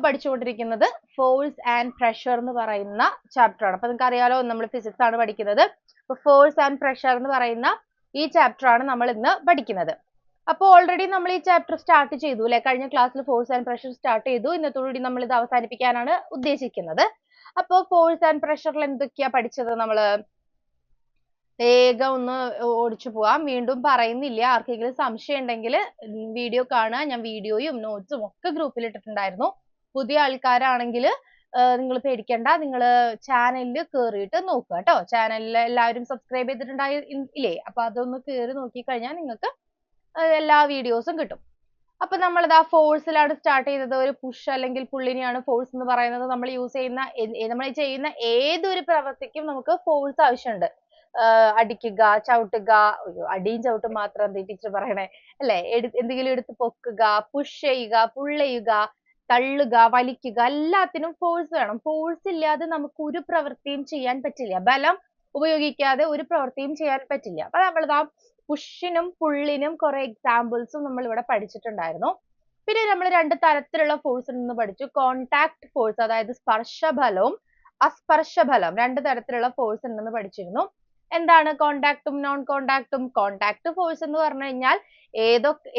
പഠിച്ചുകൊണ്ടിരിക്കുന്നത് force and pressure എന്ന് പറയുന്ന ചാപ്റ്റർ ആണ്. അപ്പൊ നിങ്ങൾക്ക് അറിയാലോ, നമ്മൾ ഫിസിക്സ് ആണ് പഠിക്കുന്നത്. അപ്പൊ ഫോഴ്സ് ആൻഡ് പ്രഷർ എന്ന് പറയുന്ന ഈ ചാപ്റ്റർ ആണ് നമ്മൾ ഇന്ന് പഠിക്കുന്നത്. അപ്പോൾ ഓൾറെഡി നമ്മൾ ഈ ചാപ്റ്റർ സ്റ്റാർട്ട് ചെയ്തു അല്ലെ? കഴിഞ്ഞ ക്ലാസ്സിൽ ഫോഴ്സ് ആൻഡ് പ്രഷർ സ്റ്റാർട്ട് ചെയ്തു. ഇന്നത്തോടുകൂടി നമ്മൾ ഇത് അവസാനിപ്പിക്കാനാണ് ഉദ്ദേശിക്കുന്നത്. അപ്പോൾ ഫോഴ്സ് ആൻഡ് പ്രഷറിൽ എന്തൊക്കെയാ പഠിച്ചത്? നമ്മള് വേഗം ഒന്ന് ഓടിച്ചു പോവാം. വീണ്ടും പറയുന്നില്ല. ആർക്കെങ്കിലും സംശയം ഉണ്ടെങ്കിൽ വീഡിയോ കാണുക. ഞാൻ വീഡിയോയും നോട്ട്സും ഒക്കെ ഗ്രൂപ്പിൽ ഇട്ടിട്ടുണ്ടായിരുന്നു. പുതിയ ആൾക്കാരാണെങ്കിൽ നിങ്ങൾ പേടിക്കണ്ട, നിങ്ങൾ ചാനലിൽ കയറിയിട്ട് നോക്കുക കേട്ടോ. ചാനലിൽ എല്ലാവരും സബ്സ്ക്രൈബ് ചെയ്തിട്ടുണ്ടായില്ലേ? അപ്പൊ അതൊന്ന് കയറി നോക്കിക്കഴിഞ്ഞാൽ നിങ്ങൾക്ക് എല്ലാ വീഡിയോസും കിട്ടും. അപ്പൊ നമ്മളിത് ആ ഫോഴ്സിലാണ് സ്റ്റാർട്ട് ചെയ്തത്. ഒരു പുഷ് അല്ലെങ്കിൽ പുള്ളിനെയാണ് ഫോഴ്സ് എന്ന് പറയുന്നത്. നമ്മൾ ചെയ്യുന്ന ഏതൊരു പ്രവൃത്തിക്കും നമുക്ക് ഫോഴ്സ് ആവശ്യമുണ്ട്. അടിക്കുക, ചവിട്ടുക, അടിയും ചവിട്ടും മാത്രം എന്താ ടീച്ചർ പറയണേ അല്ലെ? എന്തെങ്കിലും എടുത്ത് പൊക്കുക, പുഷ് ചെയ്യുക, പുൾ ചെയ്യുക, തള്ളുക, വലിക്കുക, എല്ലാത്തിനും ഫോഴ്സ് വേണം. ഫോഴ്സ് ഇല്ലാതെ നമുക്ക് ഒരു പ്രവൃത്തിയും ചെയ്യാൻ പറ്റില്ല. ബലം ഉപയോഗിക്കാതെ ഒരു പ്രവൃത്തിയും ചെയ്യാൻ പറ്റില്ല. അപ്പൊ നമ്മളിതാ പുഷിനും പുള്ളിനും കുറെ എക്സാമ്പിൾസും നമ്മൾ ഇവിടെ പഠിച്ചിട്ടുണ്ടായിരുന്നു. പിന്നെ നമ്മൾ രണ്ട് തരത്തിലുള്ള ഫോഴ്സിൽ നിന്ന് പഠിച്ചു. കോണ്ടാക്ട് ഫോഴ്സ്, അതായത് സ്പർശബലവും അസ്പർശബലം, രണ്ട് തരത്തിലുള്ള ഫോഴ്സ് ഉണ്ടെന്ന് പഠിച്ചിരുന്നു. എന്താണ് കോണ്ടാക്ടും നോൺ കോണ്ടാക്ടും? കോണ്ടാക്ട് ഫോഴ്സ് എന്ന് പറഞ്ഞു കഴിഞ്ഞാൽ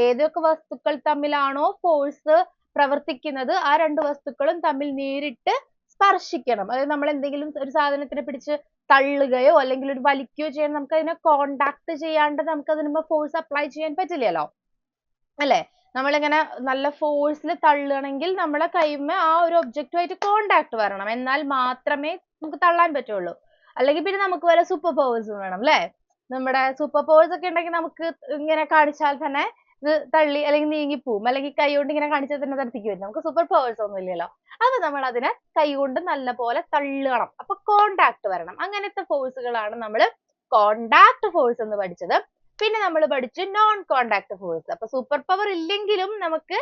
ഏതൊക്കെ വസ്തുക്കൾ തമ്മിലാണോ ഫോഴ്സ് പ്രവർത്തിക്കുന്നത് ആ രണ്ട് വസ്തുക്കളും തമ്മിൽ നേരിട്ട് സ്പർശിക്കണം. അതായത് നമ്മൾ എന്തെങ്കിലും ഒരു സാധനത്തിനെ പിടിച്ച് തള്ളുകയോ അല്ലെങ്കിൽ ഒരു വലിക്കുകയോ ചെയ്യാൻ നമുക്ക് അതിനെ കോണ്ടാക്ട് ചെയ്യാണ്ട് നമുക്ക് അതിനുമ്പോ ഫോഴ്സ് അപ്ലൈ ചെയ്യാൻ പറ്റില്ലല്ലോ അല്ലെ? നമ്മളിങ്ങനെ നല്ല ഫോഴ്സിൽ തള്ളുകയാണെങ്കിൽ നമ്മളെ കൈമേ ആ ഒരു ഒബ്ജക്റ്റുമായിട്ട് കോണ്ടാക്ട് വരണം. എന്നാൽ മാത്രമേ നമുക്ക് തള്ളാൻ പറ്റുള്ളൂ. അല്ലെങ്കിൽ പിന്നെ നമുക്ക് വല്ല സൂപ്പർ പവേഴ്സും വേണം അല്ലെ? നമ്മുടെ സൂപ്പർ പവേഴ്സ് ഒക്കെ ഉണ്ടെങ്കിൽ നമുക്ക് ഇങ്ങനെ കാണിച്ചാൽ തന്നെ ഇത് തള്ളി അല്ലെങ്കിൽ നീങ്ങിപ്പോവും. അല്ലെങ്കിൽ കൈ കൊണ്ട് ഇങ്ങനെ കാണിച്ചാൽ തന്നെ തരത്തിക്ക് വരും. നമുക്ക് സൂപ്പർ പവേഴ്സ് ഒന്നും ഇല്ലല്ലോ. അപ്പൊ നമ്മൾ അതിനെ കൈ കൊണ്ട് നല്ല പോലെ തള്ളണം. അപ്പൊ കോണ്ടാക്ട് വരണം. അങ്ങനത്തെ ഫോഴ്സുകളാണ് നമ്മൾ കോണ്ടാക്ട് ഫോഴ്സ് എന്ന് പഠിച്ചത്. പിന്നെ നമ്മൾ പഠിച്ചു നോൺ കോണ്ടാക്ട് ഫോഴ്സ്. അപ്പൊ സൂപ്പർ പവർ ഇല്ലെങ്കിലും നമുക്ക്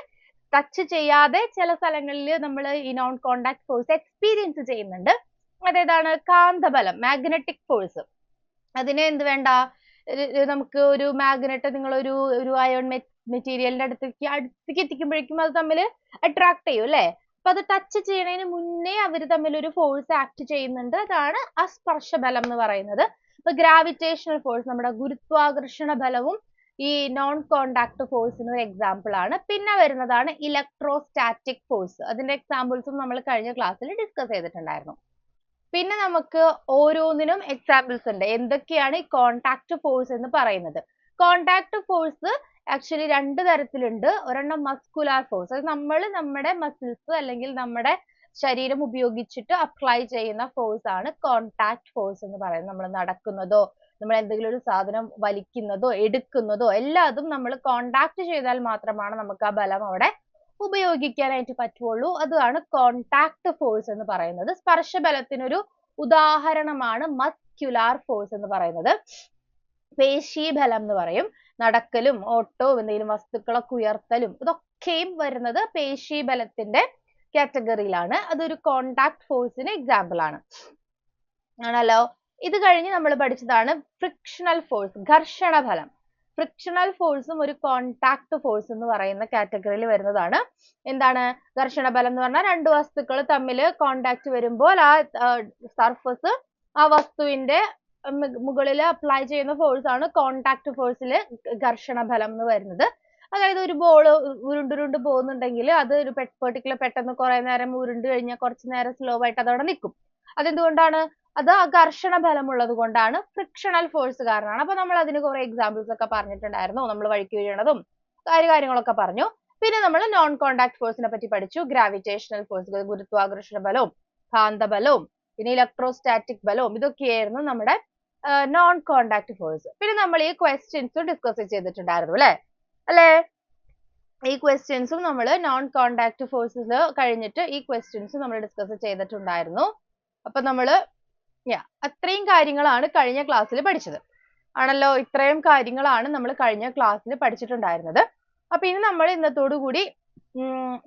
ടച്ച് ചെയ്യാതെ ചില സ്ഥലങ്ങളിൽ നമ്മൾ ഈ നോൺ കോണ്ടാക്ട് ഫോഴ്സ് എക്സ്പീരിയൻസ് ചെയ്യുന്നുണ്ട്. അതേതാണ്? കാന്തബലം, മാഗ്നറ്റിക് ഫോഴ്സ്. അതിന് എന്ത് വേണ്ട? നമുക്ക് ഒരു മാഗ്നറ്റ് നിങ്ങൾ ഒരു അയോൺ മെറ്റീരിയലിന്റെ അടുത്തേക്ക് എത്തിക്കുമ്പോഴേക്കും അത് തമ്മിൽ അട്രാക്ട് ചെയ്യും അല്ലെ? അപ്പൊ അത് ടച്ച് ചെയ്യുന്നതിന് മുന്നേ അവർ തമ്മിൽ ഒരു ഫോഴ്സ് ആക്ട് ചെയ്യുന്നുണ്ട്. അതാണ് അസ്പർശബലം എന്ന് പറയുന്നത്. ഇപ്പൊ ഗ്രാവിറ്റേഷണൽ ഫോഴ്സ്, നമ്മുടെ ഗുരുത്വാകർഷണ ബലവും ഈ നോൺ കോണ്ടാക്ട് ഫോഴ്സിന് ഒരു എക്സാമ്പിൾ ആണ്. പിന്നെ വരുന്നതാണ് ഇലക്ട്രോസ്റ്റാറ്റിക് ഫോഴ്സ്. അതിന്റെ എക്സാമ്പിൾസും നമ്മൾ കഴിഞ്ഞ ക്ലാസ്സിൽ ഡിസ്കസ് ചെയ്തിട്ടുണ്ടായിരുന്നു. പിന്നെ നമുക്ക് ഓരോന്നിനും എക്സാമ്പിൾസ് ഉണ്ട്. എന്തൊക്കെയാണ് ഈ കോണ്ടാക്ട് ഫോഴ്സ് എന്ന് പറയുന്നത്? കോണ്ടാക്ട് ഫോഴ്സ് ആക്ച്വലി രണ്ട് തരത്തിലുണ്ട്. ഒരെണ്ണം മസ്കുലാർ ഫോഴ്സ്, അത് നമ്മൾ നമ്മുടെ മസിൽസ് അല്ലെങ്കിൽ നമ്മുടെ ശരീരം ഉപയോഗിച്ചിട്ട് അപ്ലൈ ചെയ്യുന്ന ഫോഴ്സ് ആണ് കോണ്ടാക്ട് ഫോഴ്സ് എന്ന് പറയുന്നത്. നമ്മൾ നടക്കുന്നതോ നമ്മൾ എന്തെങ്കിലും ഒരു സാധനം വലിക്കുന്നതോ എടുക്കുന്നതോ എല്ലാതും നമ്മൾ കോണ്ടാക്ട് ചെയ്താൽ മാത്രമാണ് നമുക്ക് ആ ബലം അവിടെ ഉപയോഗിക്കാനായിട്ട് പറ്റുള്ളൂ. അതാണ് കോണ്ടാക്ട് ഫോഴ്സ് എന്ന് പറയുന്നത്. സ്പർശബലത്തിനൊരു ഉദാഹരണമാണ് മസ്കുലാർ ഫോഴ്സ് എന്ന് പറയുന്നത്. പേശീബലം എന്ന് പറയും. നടക്കലും ഓട്ടവും എന്തെങ്കിലും വസ്തുക്കളൊക്കെ ഉയർത്തലും ഇതൊക്കെയും വരുന്നത് പേശീബലത്തിന്റെ കാറ്റഗറിയിലാണ്. അതൊരു കോണ്ടാക്ട് ഫോഴ്സിന് എക്സാമ്പിൾ ആണ് ആണല്ലോ. ഇത് കഴിഞ്ഞ് നമ്മൾ പഠിച്ചതാണ് ഫ്രിക്ഷണൽ ഫോഴ്സ്, ഘർഷണബലം. ഫ്രിക്ഷണൽ ഫോഴ്സും ഒരു കോണ്ടാക്ട് ഫോഴ്സ് എന്ന് പറയുന്ന കാറ്റഗറിയിൽ വരുന്നതാണ്. എന്താണ് ഘർഷണബലം എന്ന് പറഞ്ഞാൽ? രണ്ട് വസ്തുക്കൾ തമ്മിൽ കോണ്ടാക്ട് വരുമ്പോൾ ആ സർഫസ് ആ വസ്തുവിന്റെ മുകളിൽ അപ്ലൈ ചെയ്യുന്ന ഫോഴ്സ് ആണ് കോണ്ടാക്ട് ഫോഴ്സിൽ ഘർഷണബലം എന്ന് വരുന്നത്. അതായത് ഒരു ബോൾ ഉരുണ്ടുരുണ്ട് പോകുന്നുണ്ടെങ്കിൽ അത് ഒരു പെട്ടെന്ന് കുറെ നേരം ഉരുണ്ട് കഴിഞ്ഞാൽ കുറച്ച് നേരം സ്ലോ ആയിട്ട് അതവിടെ നിൽക്കും. അതെന്തുകൊണ്ടാണ്? അത് ഘർഷണ ബലം ഉള്ളത് കൊണ്ടാണ്. ഫ്രിക്ഷണൽ ഫോഴ്സ് കാരണമാണ്. അപ്പൊ നമ്മൾ അതിന് കുറെ എക്സാമ്പിൾസ് ഒക്കെ പറഞ്ഞിട്ടുണ്ടായിരുന്നു. നമ്മൾ വഴിക്ക് വീഴണതും കാര്യങ്ങളൊക്കെ പറഞ്ഞു. പിന്നെ നമ്മൾ നോൺ കോണ്ടാക്ട് ഫോഴ്സിനെ പറ്റി പഠിച്ചു. ഗ്രാവിറ്റേഷണൽ ഫോഴ്സ്, ഗുരുത്വാകർഷണ ബലവും കാന്തബലവും പിന്നെ ഇലക്ട്രോസ്റ്റാറ്റിക് ബലവും ഇതൊക്കെയായിരുന്നു നമ്മുടെ നോൺ കോണ്ടാക്ട് ഫോഴ്സ്. പിന്നെ നമ്മൾ ഈ ക്വസ്റ്റ്യൻസും ഡിസ്കസ് ചെയ്തിട്ടുണ്ടായിരുന്നു അല്ലേ? ഈ ക്വസ്റ്റ്യൻസും നമ്മൾ നോൺ കോണ്ടാക്ട് ഫോഴ്സിൽ കഴിഞ്ഞിട്ട് ഈ ക്വസ്റ്റ്യൻസ് നമ്മൾ ഡിസ്കസ് ചെയ്തിട്ടുണ്ടായിരുന്നു. അപ്പൊ നമ്മള് അത്രയും കാര്യങ്ങളാണ് കഴിഞ്ഞ ക്ലാസ്സിൽ പഠിച്ചത് ആണല്ലോ. ഇത്രയും കാര്യങ്ങളാണ് നമ്മൾ കഴിഞ്ഞ ക്ലാസ്സിൽ പഠിച്ചിട്ടുണ്ടായിരുന്നത്. അപ്പൊ ഇനി നമ്മൾ ഇന്നത്തോടു കൂടി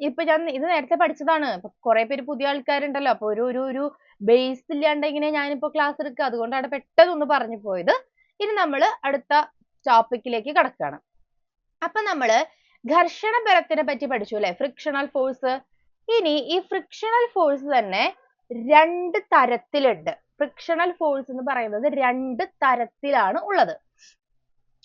ഇപ്പൊ ഞാൻ ഇത് നേരത്തെ പഠിച്ചതാണ്. കുറെ പേര് പുതിയ ആൾക്കാരുണ്ടല്ലോ. അപ്പൊ ഒരു ബേസ് ഇല്ലാണ്ട് എങ്ങനെ ഞാനിപ്പോ ക്ലാസ് എടുക്കുക, അതുകൊണ്ടാണ് പെട്ടെന്ന് പറഞ്ഞു പോയത്. ഇനി നമ്മൾ അടുത്ത ടോപ്പിക്കിലേക്ക് കടക്കുകയാണ്. അപ്പൊ നമ്മള് ഘർഷണ ബലത്തിനെ പറ്റി പഠിച്ചു അല്ലെ? ഫ്രിക്ഷണൽ ഫോഴ്സ്, ഇനി ഈ ഫ്രിക്ഷണൽ ഫോഴ്സ് തന്നെ രണ്ട് തരത്തിലുണ്ട്. ഫ്രിക്ഷണൽ ഫോഴ്സ് എന്ന് പറയുന്നത് രണ്ട് തരത്തിലാണ് ഉള്ളത്.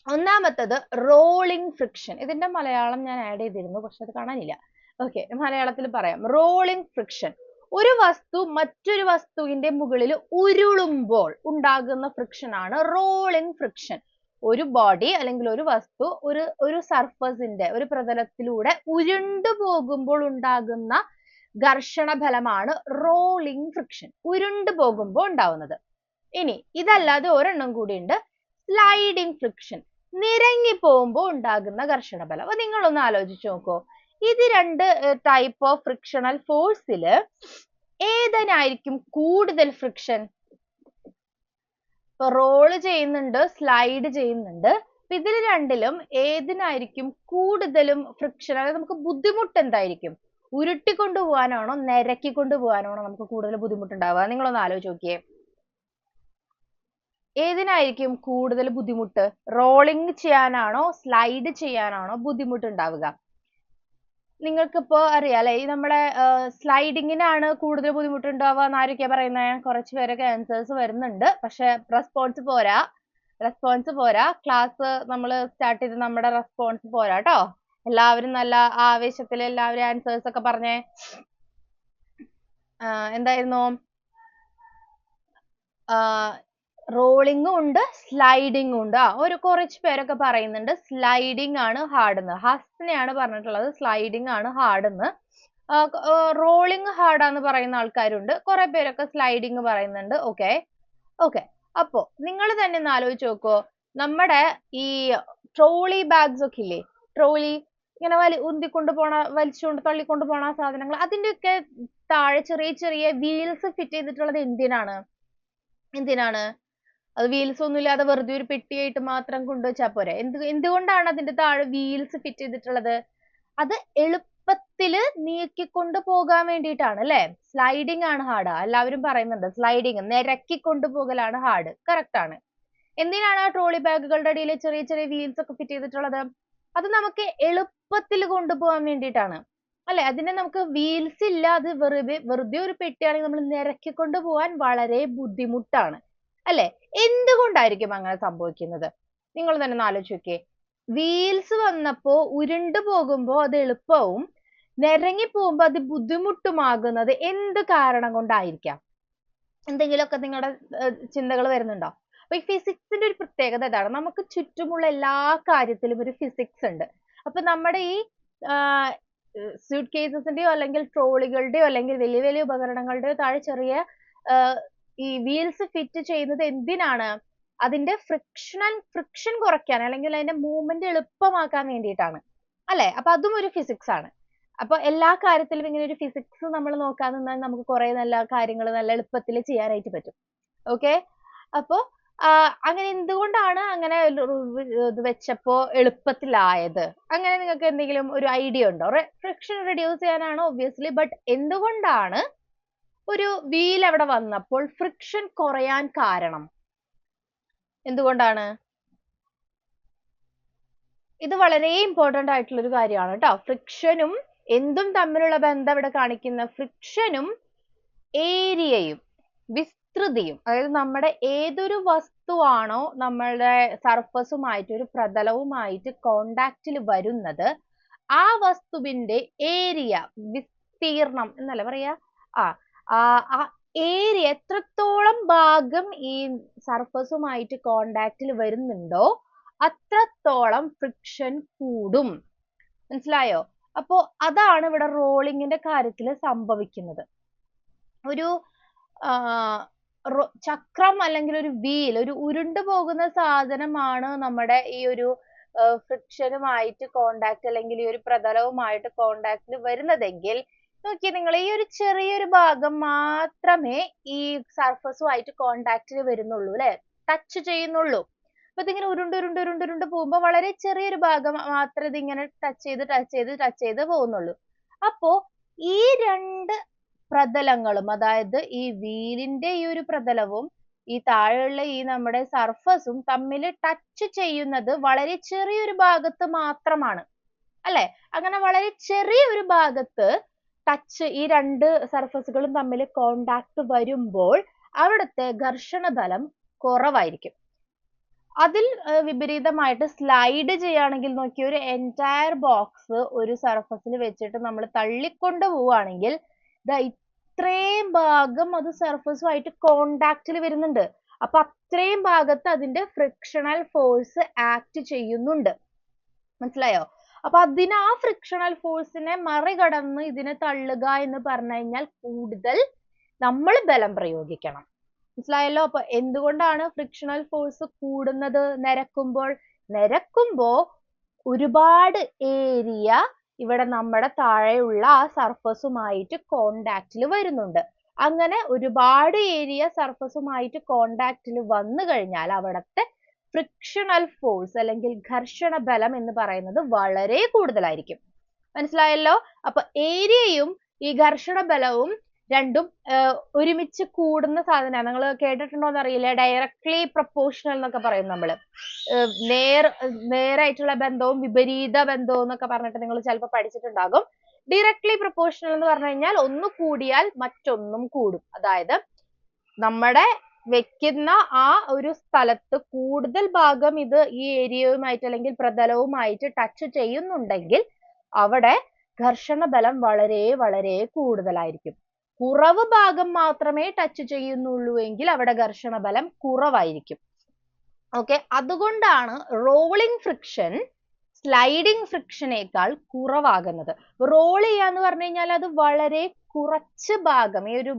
ഒന്നാമത്തത് റോളിംഗ് ഫ്രിക്ഷൻ. ഇതിന്റെ മലയാളം ഞാൻ ആഡ് ചെയ്തിരുന്നു, പക്ഷെ അത് കാണാനില്ല. ഓക്കെ, മലയാളത്തിൽ പറയാം. Rolling friction. ഒരു വസ്തു മറ്റൊരു വസ്തുവിന്റെ മുകളിൽ ഉരുളുമ്പോൾ ഉണ്ടാകുന്ന ഫ്രിക്ഷൻ ആണ് റോളിംഗ് ഫ്രിക്ഷൻ. ഒരു ബോഡി അല്ലെങ്കിൽ ഒരു വസ്തു ഒരു സർഫസിന്റെ ഒരു പ്രതലത്തിലൂടെ ഉരുണ്ടു പോകുമ്പോൾ ഉണ്ടാകുന്ന ഘർഷണ ഫലമാണ് റോളിംഗ് ഫ്രിക്ഷൻ, ഉരുണ്ടു പോകുമ്പോൾ ഉണ്ടാവുന്നത്. ഇനി ഇതല്ലാതെ ഒരെണ്ണം കൂടി ഉണ്ട്, സ്ലൈഡിംഗ് ഫ്രിക്ഷൻ. നിരങ്ങി പോകുമ്പോൾ ഉണ്ടാകുന്ന ഘർഷണ ഫലം. അപ്പൊ നിങ്ങളൊന്ന് ആലോചിച്ച് നോക്കൂ, ഇത് രണ്ട് ടൈപ്പ് ഓഫ് ഫ്രിക്ഷണൽ ഫോഴ്സില് ഏതിനായിരിക്കും കൂടുതൽ ഫ്രിക്ഷൻ? ഇപ്പൊ റോള് ചെയ്യുന്നുണ്ട്, സ്ലൈഡ് ചെയ്യുന്നുണ്ട്. ഇതിൽ രണ്ടിലും ഏതിനായിരിക്കും കൂടുതലും ഫ്രിക്ഷൻ? അതായത് നമുക്ക് ബുദ്ധിമുട്ട് എന്തായിരിക്കും? ഉരുട്ടിക്കൊണ്ടു പോകാനാണോ നിരക്കിക്കൊണ്ടു പോകാനാണോ നമുക്ക് കൂടുതൽ ബുദ്ധിമുട്ടുണ്ടാവുക? നിങ്ങളൊന്ന് ആലോചിച്ച് നോക്കിയേ, ഏതിനായിരിക്കും കൂടുതൽ ബുദ്ധിമുട്ട്? റോളിംഗ് ചെയ്യാനാണോ സ്ലൈഡ് ചെയ്യാനാണോ ബുദ്ധിമുട്ട് ഉണ്ടാവുക? നിങ്ങൾക്കിപ്പോ അറിയാം അല്ലെ, ഈ നമ്മുടെ സ്ലൈഡിങ്ങിനാണ് കൂടുതൽ ബുദ്ധിമുട്ടുണ്ടാവുക എന്ന് ആരൊക്കെയാ പറയുന്നത്? കുറച്ച് പേരൊക്കെ ആൻസേഴ്സ് വരുന്നുണ്ട്, പക്ഷെ റെസ്പോൺസ് പോരാ. ക്ലാസ് നമ്മൾ സ്റ്റാർട്ട് ചെയ്ത് നമ്മുടെ റെസ്പോൺസ് പോരാ കേട്ടോ. എല്ലാവരും നല്ല ആവേശത്തിൽ എല്ലാവരും ആൻസേഴ്സ് ഒക്കെ പറഞ്ഞേ. എന്തായിരുന്നു? റോളിംഗും ഉണ്ട് സ്ലൈഡിങ്ങും ഉണ്ട്. കുറച്ച് പേരൊക്കെ പറയുന്നുണ്ട് സ്ലൈഡിങ് ആണ് ഹാർഡ് എന്ന്. ഹസ്നെയാണ് പറഞ്ഞിട്ടുള്ളത് സ്ലൈഡിങ് ആണ് ഹാർഡ് എന്ന്. റോളിംഗ് ഹാർഡാന്ന് പറയുന്ന ആൾക്കാരുണ്ട്, കുറെ പേരൊക്കെ സ്ലൈഡിങ് പറയുന്നുണ്ട്. ഓക്കെ. അപ്പോ നിങ്ങൾ തന്നെ ഒന്ന് ആലോചിച്ച് നോക്കോ, നമ്മുടെ ഈ ട്രോളി ബാഗ്സ് ഒക്കെ ഇല്ലേ, ട്രോളി ഇങ്ങനെ ഉന്തിക്കൊണ്ട് പോണ, വലിച്ചുകൊണ്ട് തള്ളിക്കൊണ്ട് പോണ സാധനങ്ങൾ, അതിന്റെയൊക്കെ താഴെ ചെറിയ ചെറിയ വീൽസ് ഫിറ്റ് ചെയ്തിട്ടുള്ളത് എന്തിനാണ്? അത് വീൽസ് ഒന്നും ഇല്ലാതെ വെറുതെ ഒരു പെട്ടിയായിട്ട് മാത്രം കൊണ്ടുവച്ചാ പോരെ? എന്തുകൊണ്ടാണ് അതിന്റെ താഴെ വീൽസ് ഫിറ്റ് ചെയ്തിട്ടുള്ളത്? അത് എളുപ്പത്തില് നീക്കിക്കൊണ്ട് പോകാൻ വേണ്ടിയിട്ടാണ് അല്ലെ? സ്ലൈഡിങ് ആണ് ഹാർഡ്. എല്ലാവരും പറയുന്നുണ്ട് സ്ലൈഡിങ്, നിരക്കി കൊണ്ടുപോകലാണ് ഹാർഡ്. കറക്റ്റ് ആണ്. എന്തിനാണ് ആ ട്രോളി ബാഗുകളുടെ അടിയിൽ ചെറിയ ചെറിയ വീൽസ് ഒക്കെ ഫിറ്റ് ചെയ്തിട്ടുള്ളത്? അത് നമുക്ക് എളുപ്പത്തിൽ കൊണ്ടുപോകാൻ വേണ്ടിയിട്ടാണ് അല്ലെ? അതിന് നമുക്ക് വീൽസ് ഇല്ല, അത് വെറുതെ ഒരു പെട്ടിയാണെങ്കിൽ നമ്മൾ നിരക്കിക്കൊണ്ട് പോകാൻ വളരെ ബുദ്ധിമുട്ടാണ് അല്ലെ? എന്തുകൊണ്ടായിരിക്കും അങ്ങനെ സംഭവിക്കുന്നത്? നിങ്ങൾ തന്നെ ഒന്ന് ആലോചിച്ച് നോക്കിയേ. വീൽസ് വന്നപ്പോ ഉരുണ്ടു പോകുമ്പോ അത് എളുപ്പവും നിരങ്ങി പോകുമ്പോ അത് ബുദ്ധിമുട്ടുമാകുന്നത് എന്ത് കാരണം കൊണ്ടായിരിക്കാം? എന്തെങ്കിലുമൊക്കെ നിങ്ങളുടെ ചിന്തകൾ വരുന്നുണ്ടോ? അപ്പൊ ഈ ഫിസിക്സിന്റെ ഒരു പ്രത്യേകത ഇതാണ്, നമുക്ക് ചുറ്റുമുള്ള എല്ലാ കാര്യത്തിലും ഒരു ഫിസിക്സ് ഉണ്ട്. അപ്പൊ നമ്മുടെ ഈ സ്യൂട്ട് കേസസിന്റെയോ അല്ലെങ്കിൽ ട്രോളികളുടെയോ അല്ലെങ്കിൽ വലിയ വലിയ ഉപകരണങ്ങളുടെയോ താഴെ ചെറിയ ഈ വീൽസ് ഫിറ്റ് ചെയ്യുന്നത് എന്തിനാണ്? അതിന്റെ ഫ്രിക്ഷൻ കുറയ്ക്കാൻ അല്ലെങ്കിൽ അതിന്റെ മൂവ്മെന്റ് എളുപ്പമാക്കാൻ വേണ്ടിയിട്ടാണ് അല്ലെ? അപ്പൊ അതും ഒരു ഫിസിക്സ് ആണ്. അപ്പൊ എല്ലാ കാര്യത്തിലും ഇങ്ങനെ ഒരു ഫിസിക്സ് നമ്മൾ നോക്കാൻ നിന്നാൽ നമുക്ക് കുറെ നല്ല കാര്യങ്ങൾ നല്ല എളുപ്പത്തിൽ ചെയ്യാനായിട്ട് പറ്റും. ഓക്കെ, അപ്പോ അങ്ങനെ എന്തുകൊണ്ടാണ് അങ്ങനെ ഇത് വെച്ചപ്പോ എളുപ്പത്തിലായത്? അങ്ങനെ നിങ്ങൾക്ക് എന്തെങ്കിലും ഒരു ഐഡിയ ഉണ്ടോ? ഫ്രിക്ഷൻ റെഡ്യൂസ് ചെയ്യാനാണ് ഒബ്വിയസ്ലി, ബട്ട് എന്തുകൊണ്ടാണ് ഒരു വീൽ അവിടെ വന്നപ്പോൾ ഫ്രിക്ഷൻ കുറയാൻ കാരണം? എന്തുകൊണ്ടാണ്? ഇത് വളരെ ഇമ്പോർട്ടന്റ് ആയിട്ടുള്ള ഒരു കാര്യമാണ് കേട്ടോ. ഫ്രിക്ഷനും എന്തും തമ്മിലുള്ള ബന്ധം ഇവിടെ കാണിക്കുന്ന ഫ്രിക്ഷനും ഏരിയയും വിസ്തൃതിയും, അതായത് നമ്മുടെ ഏതൊരു വസ്തുവാണോ നമ്മളുടെ സർഫസുമായിട്ട് ഒരു പ്രതലവുമായിട്ട് കോണ്ടാക്റ്റിൽ വരുന്നത്, ആ വസ്തുവിന്റെ ഏരിയ, വിസ്തീർണം എന്നല്ല പറയാ, ആ ഏരിയ എത്രത്തോളം ഭാഗം ഈ സർഫസുമായിട്ട് കോണ്ടാക്റ്റിൽ വരുന്നുണ്ടോ അത്രത്തോളം ഫ്രിക്ഷൻ കൂടും. മനസ്സിലായോ? അപ്പോ അതാണ് ഇവിടെ റോളിങ്ങിന്റെ കാര്യത്തിൽ സംഭവിക്കുന്നത്. ഒരു ചക്രം അല്ലെങ്കിൽ ഒരു വീൽ, ഒരു ഉരുണ്ടു പോകുന്ന സാധനമാണ് നമ്മുടെ ഈ ഒരു ഫ്രിക്ഷനുമായിട്ട് കോണ്ടാക്ട് അല്ലെങ്കിൽ ഈ ഒരു പ്രതലവുമായിട്ട് കോണ്ടാക്റ്റിൽ വരുന്നതെങ്കിൽ നോക്കിയേ നിങ്ങൾ, ഈ ഒരു ചെറിയൊരു ഭാഗം മാത്രമേ ഈ സർഫസുമായിട്ട് കോണ്ടാക്റ്റിൽ വരുന്നുള്ളൂ അല്ലെ, ടച്ച് ചെയ്യുന്നുള്ളൂ. അപ്പൊ ഇതിങ്ങനെ ഉരുണ്ട് പോകുമ്പോ വളരെ ചെറിയൊരു ഭാഗം മാത്രമേ ഇതിങ്ങനെ ടച്ച് ചെയ്ത് പോകുന്നുള്ളൂ. അപ്പോ ഈ രണ്ട് പ്രതലങ്ങളും, അതായത് ഈ വീലിന്റെ ഈ ഒരു പ്രതലവും ഈ താഴെയുള്ള ഈ നമ്മുടെ സർഫസും തമ്മിൽ ടച്ച് ചെയ്യുന്നത് വളരെ ചെറിയൊരു ഭാഗത്ത് മാത്രമാണ് അല്ലെ? അങ്ങനെ വളരെ ചെറിയൊരു ഭാഗത്ത് ടച്ച് ഈ രണ്ട് സർഫസുകളും തമ്മിൽ കോണ്ടാക്ട് വരുമ്പോൾ അവിടുത്തെ ഘർഷണ ബലം കുറവായിരിക്കും. അതിൽ വിപരീതമായിട്ട് സ്ലൈഡ് ചെയ്യുകയാണെങ്കിൽ നോക്കി ഒരു എൻറ്റയർ ബോക്സ് ഒരു സർഫസിൽ വെച്ചിട്ട് നമ്മൾ തള്ളിക്കൊണ്ട് പോവുകയാണെങ്കിൽ ഇത്രയും ഭാഗം അത് സർഫസുമായിട്ട് കോണ്ടാക്റ്റിൽ വരുന്നുണ്ട്. അപ്പൊ അത്രയും ഭാഗത്ത് അതിന്റെ ഫ്രിക്ഷണൽ ഫോഴ്സ് ആക്ട് ചെയ്യുന്നുണ്ട്. മനസ്സിലായോ? അപ്പൊ ആ ഫ്രിക്ഷണൽ ഫോഴ്സിനെ മറികടന്ന് ഇതിനെ തള്ളുക എന്ന് പറഞ്ഞു കഴിഞ്ഞാൽ കൂടുതൽ നമ്മൾ ബലം പ്രയോഗിക്കണം. മനസ്സിലായല്ലോ? അപ്പൊ എന്തുകൊണ്ടാണ് ഫ്രിക്ഷണൽ ഫോഴ്സ് കൂടുന്നത് നിരക്കുമ്പോ ഒരുപാട് ഏരിയ ഇവിടെ നമ്മുടെ താഴെയുള്ള ആ സർഫസുമായിട്ട് കോണ്ടാക്റ്റിൽ വരുന്നുണ്ട്. അങ്ങനെ ഒരുപാട് ഏരിയ സർഫസുമായിട്ട് കോണ്ടാക്റ്റിൽ വന്നു കഴിഞ്ഞാൽ അവിടത്തെ ഫ്രിക്ഷണൽ ഫോഴ്സ് അല്ലെങ്കിൽ ഘർഷണ ബലം എന്ന് പറയുന്നത് വളരെ കൂടുതലായിരിക്കും. മനസ്സിലായല്ലോ? അപ്പൊ ഏരിയയും ഈ ഘർഷണ ബലവും രണ്ടും ഒരുമിച്ച് കൂടുന്ന സാധനമാണ്. നിങ്ങൾ കേട്ടിട്ടുണ്ടോന്ന് അറിയില്ല, ഡയറക്ട്ലി പ്രൊപ്പോർഷണൽ എന്നൊക്കെ പറയും നമ്മള്. നേരായിട്ടുള്ള ബന്ധവും വിപരീത ബന്ധവും എന്നൊക്കെ പറഞ്ഞിട്ട് നിങ്ങൾ ചിലപ്പോൾ പഠിച്ചിട്ടുണ്ടാകും. ഡയറക്ട്ലി പ്രൊപ്പോർഷണൽ എന്ന് പറഞ്ഞു കഴിഞ്ഞാൽ ഒന്ന് കൂടിയാൽ മറ്റൊന്നും കൂടും. അതായത് നമ്മുടെ വെക്കുന്ന ആ ഒരു സ്ഥലത്ത് കൂടുതൽ ഭാഗം ഇത് ഈ ഏരിയയുമായിട്ട് അല്ലെങ്കിൽ പ്രതലവുമായിട്ട് ടച്ച് ചെയ്യുന്നുണ്ടെങ്കിൽ അവിടെ ഘർഷണ ബലം വളരെ വളരെ കൂടുതലായിരിക്കും. കുറവ് ഭാഗം മാത്രമേ ടച്ച് ചെയ്യുന്നുള്ളൂ എങ്കിൽ അവിടെ ഘർഷണ ബലം കുറവായിരിക്കും. ഓക്കെ, അതുകൊണ്ടാണ് റോളിംഗ് ഫ്രിക്ഷൻ സ്ലൈഡിംഗ് ഫ്രിക്ഷനേക്കാൾ കുറവാകുന്നത്. റോൾ ചെയ്യാന്ന് പറഞ്ഞു കഴിഞ്ഞാൽ അത് വളരെ കുറച്ച് ഭാഗം, ഈ ഒരു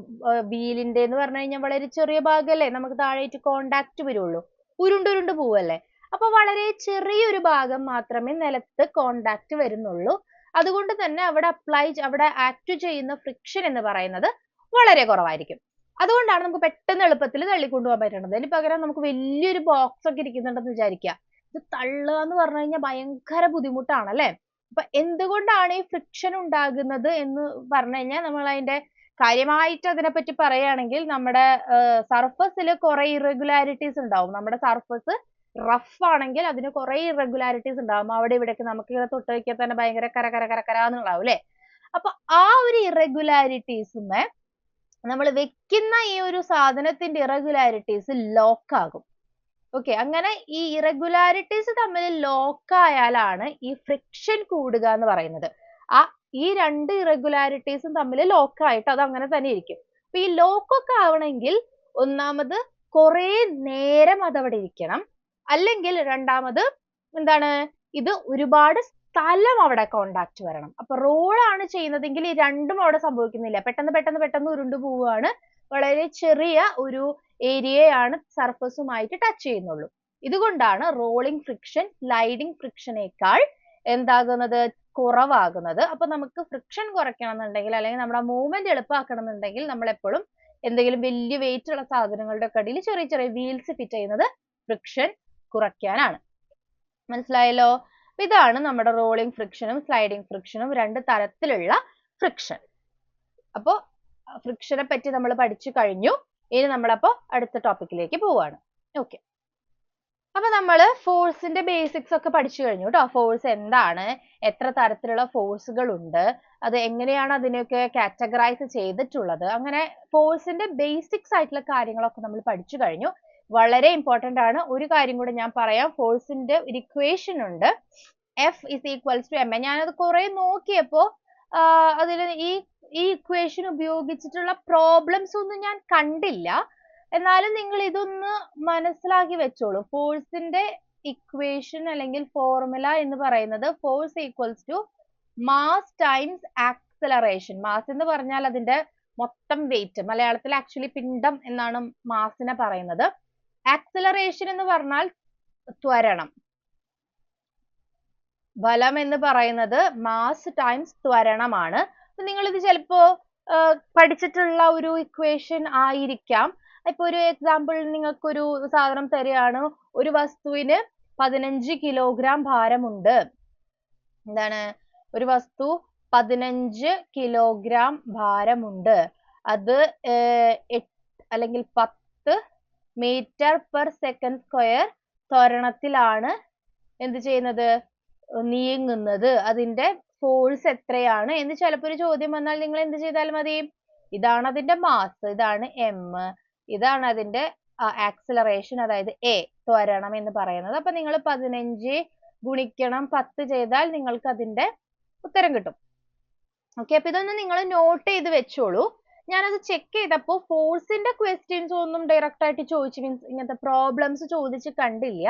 വീലിന്റെ എന്ന് പറഞ്ഞു കഴിഞ്ഞാൽ വളരെ ചെറിയ ഭാഗമല്ലേ നമുക്ക് താഴേക്ക് കോണ്ടാക്ട് വരുള്ളൂ, ഉരുണ്ടുരുണ്ട് പോവല്ലേ. അപ്പൊ വളരെ ചെറിയൊരു ഭാഗം മാത്രമേ നിലത്ത് കോണ്ടാക്ട് വരുന്നുള്ളൂ. അതുകൊണ്ട് തന്നെ അവിടെ ആക്ട് ചെയ്യുന്ന ഫ്രിക്ഷൻ എന്ന് പറയുന്നത് വളരെ കുറവായിരിക്കും. അതുകൊണ്ടാണ് നമുക്ക് പെട്ടെന്ന് എളുപ്പത്തിൽ തള്ളിക്കൊണ്ടുപോകാൻ പറ്റുന്നത്. അതിന് പകരം നമുക്ക് വലിയൊരു ബോക്സ് ഒക്കെ ഇരിക്കുന്നുണ്ടെന്ന് വിചാരിക്കുക, ഇത് തള്ളുക എന്ന് പറഞ്ഞു കഴിഞ്ഞാൽ ഭയങ്കര ബുദ്ധിമുട്ടാണ് അല്ലെ. അപ്പൊ എന്തുകൊണ്ടാണ് ഈ ഫ്രിക്ഷൻ ഉണ്ടാകുന്നത് എന്ന് പറഞ്ഞു കഴിഞ്ഞാൽ നമ്മൾ അതിന്റെ കാര്യമായിട്ട് അതിനെപ്പറ്റി പറയുകയാണെങ്കിൽ നമ്മുടെ സർഫസിൽ കുറെ ഇറഗുലാരിറ്റീസ് ഉണ്ടാവും. നമ്മുടെ സർഫസ് റഫ് ആണെങ്കിൽ അതിന് കുറെ ഇറഗുലാരിറ്റീസ് ഉണ്ടാവും. അവിടെ ഇവിടെയൊക്കെ നമുക്ക് ഇങ്ങനെ തൊട്ട് വയ്ക്കാൻ തന്നെ ഭയങ്കര കരകരാന്നുണ്ടാവും അല്ലെ. അപ്പൊ ആ ഒരു ഇറഗുലാരിറ്റീസുമേ നമ്മൾ വെക്കുന്ന ഈ ഒരു സാധനത്തിന്റെ ഇറഗുലാരിറ്റീസ് ലോക്ക് ആകും. ഓക്കെ, അങ്ങനെ ഈ ഇറഗുലാരിറ്റീസ് തമ്മിൽ ലോക്ക് ആയാലാണ് ഈ ഫ്രിക്ഷൻ കൂടുക എന്ന് പറയുന്നത്. ഈ രണ്ട് ഇറഗുലാരിറ്റീസും തമ്മിൽ ലോക്ക് ആയിട്ട് അത് അങ്ങനെ തന്നെ ഇരിക്കും. അപ്പൊ ഈ ലോക്കൊക്കെ ആവണമെങ്കിൽ ഒന്നാമത് കുറെ നേരം അതവിടെ ഇരിക്കണം, അല്ലെങ്കിൽ രണ്ടാമത് എന്താണ്, ഇത് ഒരുപാട് സ്ഥലം അവിടെ കോണ്ടാക്ട് വരണം. അപ്പൊ റോളാണ് ചെയ്യുന്നതെങ്കിൽ ഈ രണ്ടും അവിടെ സംഭവിക്കുന്നില്ല, പെട്ടെന്ന് ഉരുണ്ടു പോവുകയാണ്, വളരെ ചെറിയ ഒരു ഏരിയയാണ് സർഫസുമായിട്ട് ടച്ച് ചെയ്യുന്നുള്ളൂ. ഇതുകൊണ്ടാണ് റോളിംഗ് ഫ്രിക്ഷൻ സ്ലൈഡിംഗ് ഫ്രിക്ഷനേക്കാൾ എന്താകുന്നത്, കുറവാകുന്നത്. അപ്പൊ നമുക്ക് ഫ്രിക്ഷൻ കുറയ്ക്കണം എന്നുണ്ടെങ്കിൽ അല്ലെങ്കിൽ നമ്മുടെ മൂവ്മെന്റ് എളുപ്പമാക്കണം എന്നുണ്ടെങ്കിൽ നമ്മൾ എപ്പോഴും എന്തെങ്കിലും വലിയ വെയിറ്റ് ഉള്ള സാധനങ്ങളുടെ അടിയിൽ ചെറിയ ചെറിയ വീൽസ് ഫിറ്റ് ചെയ്യുന്നത് ഫ്രിക്ഷൻ കുറയ്ക്കാനാണ്. മനസ്സിലായല്ലോ? ഇതാണ് നമ്മുടെ റോളിംഗ് ഫ്രിക്ഷനും സ്ലൈഡിംഗ് ഫ്രിക്ഷനും രണ്ട് തരത്തിലുള്ള ഫ്രിക്ഷൻ. അപ്പൊ ഫ്രിക്ഷനെ പറ്റി നമ്മൾ പഠിച്ചു കഴിഞ്ഞു. ഇനി നമ്മളപ്പോ അടുത്ത ടോപ്പിക്കിലേക്ക് പോവാണ്. ഓക്കെ, അപ്പൊ നമ്മൾ ഫോഴ്സിന്റെ ബേസിക്സ് ഒക്കെ പഠിച്ചു കഴിഞ്ഞു കേട്ടോ. ഫോഴ്സ് എന്താണ്, എത്ര തരത്തിലുള്ള ഫോഴ്സുകൾ ഉണ്ട്, അത് എങ്ങനെയാണ് അതിനെയൊക്കെ കാറ്റഗറൈസ് ചെയ്തിട്ടുള്ളത്, അങ്ങനെ ഫോഴ്സിന്റെ ബേസിക്സ് ആയിട്ടുള്ള കാര്യങ്ങളൊക്കെ നമ്മൾ പഠിച്ചു കഴിഞ്ഞു. വളരെ ഇമ്പോർട്ടന്റ് ആണ്. ഒരു കാര്യം കൂടെ ഞാൻ പറയാം. ഫോഴ്സിന്റെ ഒരു ഇക്വേഷൻ ഉണ്ട്, F is equals to ma. ഞാനത് കുറെ നോക്കിയപ്പോ അതിൽ ഈ ഇക്വേഷൻ ഉപയോഗിച്ചിട്ടുള്ള പ്രോബ്ലംസ് ഒന്നും ഞാൻ കണ്ടില്ല. എന്നാലും നിങ്ങൾ ഇതൊന്ന് മനസ്സിലാക്കി വെച്ചോളൂ. ഫോഴ്സിന്റെ ഇക്വേഷൻ അല്ലെങ്കിൽ ഫോർമുല എന്ന് പറയുന്നത് force equals to mass times acceleration. Mass എന്ന് പറഞ്ഞാൽ അതിന്റെ മൊത്തം വെയിറ്റ്, മലയാളത്തിൽ ആക്ച്വലി പിണ്ഡം എന്നാണ് മാസിനെ പറയുന്നത്. ആക്സലറേഷൻ എന്ന് പറഞ്ഞാൽ ത്വരണം. ബലം എന്ന് പറയുന്നത് മാസ് ടൈംസ് ത്വരണമാണ്. നിങ്ങൾ ഇത് ചിലപ്പോ പഠിച്ചിട്ടുള്ള ഒരു ഇക്വേഷൻ ആയിരിക്കാം. ഇപ്പൊ ഒരു എക്സാമ്പിൾ നിങ്ങൾക്കൊരു സാധനം തരികയാണ്, ഒരു വസ്തുവിന് 15 കിലോഗ്രാം ഭാരമുണ്ട്. എന്താണ്, ഒരു വസ്തു 15 കിലോഗ്രാം ഭാരമുണ്ട്. അത് 8 അല്ലെങ്കിൽ 10 മീറ്റർ പെർ സെക്കൻഡ് സ്ക്വയർ ത്വരണത്തിലാണ് എന്ത് ചെയ്യുന്നത്, നീങ്ങുന്നത്. അതിന്റെ ഫോഴ്സ് എത്രയാണ് എന്ന് ചിലപ്പോൾ ഒരു ചോദ്യം വന്നാൽ നിങ്ങൾ എന്ത് ചെയ്താൽ മതി? ഇതാണ് അതിന്റെ മാസ്, ഇതാണ് m, ഇതാണ് അതിന്റെ ആക്സിലറേഷൻ, അതായത് a, ത്വരണം എന്ന് പറയുന്നത്. അപ്പൊ നിങ്ങൾ 15 ഗുണിക്കണം 10 ചെയ്താൽ നിങ്ങൾക്ക് അതിന്റെ ഉത്തരം കിട്ടും. ഓക്കെ, അപ്പൊ ഇതൊന്ന് നിങ്ങൾ നോട്ട് ചെയ്ത് വെച്ചോളൂ. ഞാനത് ചെക്ക് ചെയ്തപ്പോ ഫോഴ്സിന്റെ ക്വസ്റ്റ്യൻസ് ഒന്നും ഡയറക്റ്റ് ആയിട്ട് ചോദിച്ചു, മീൻസ് ഇങ്ങനത്തെ പ്രോബ്ലംസ് ചോദിച്ച് കണ്ടില്ല.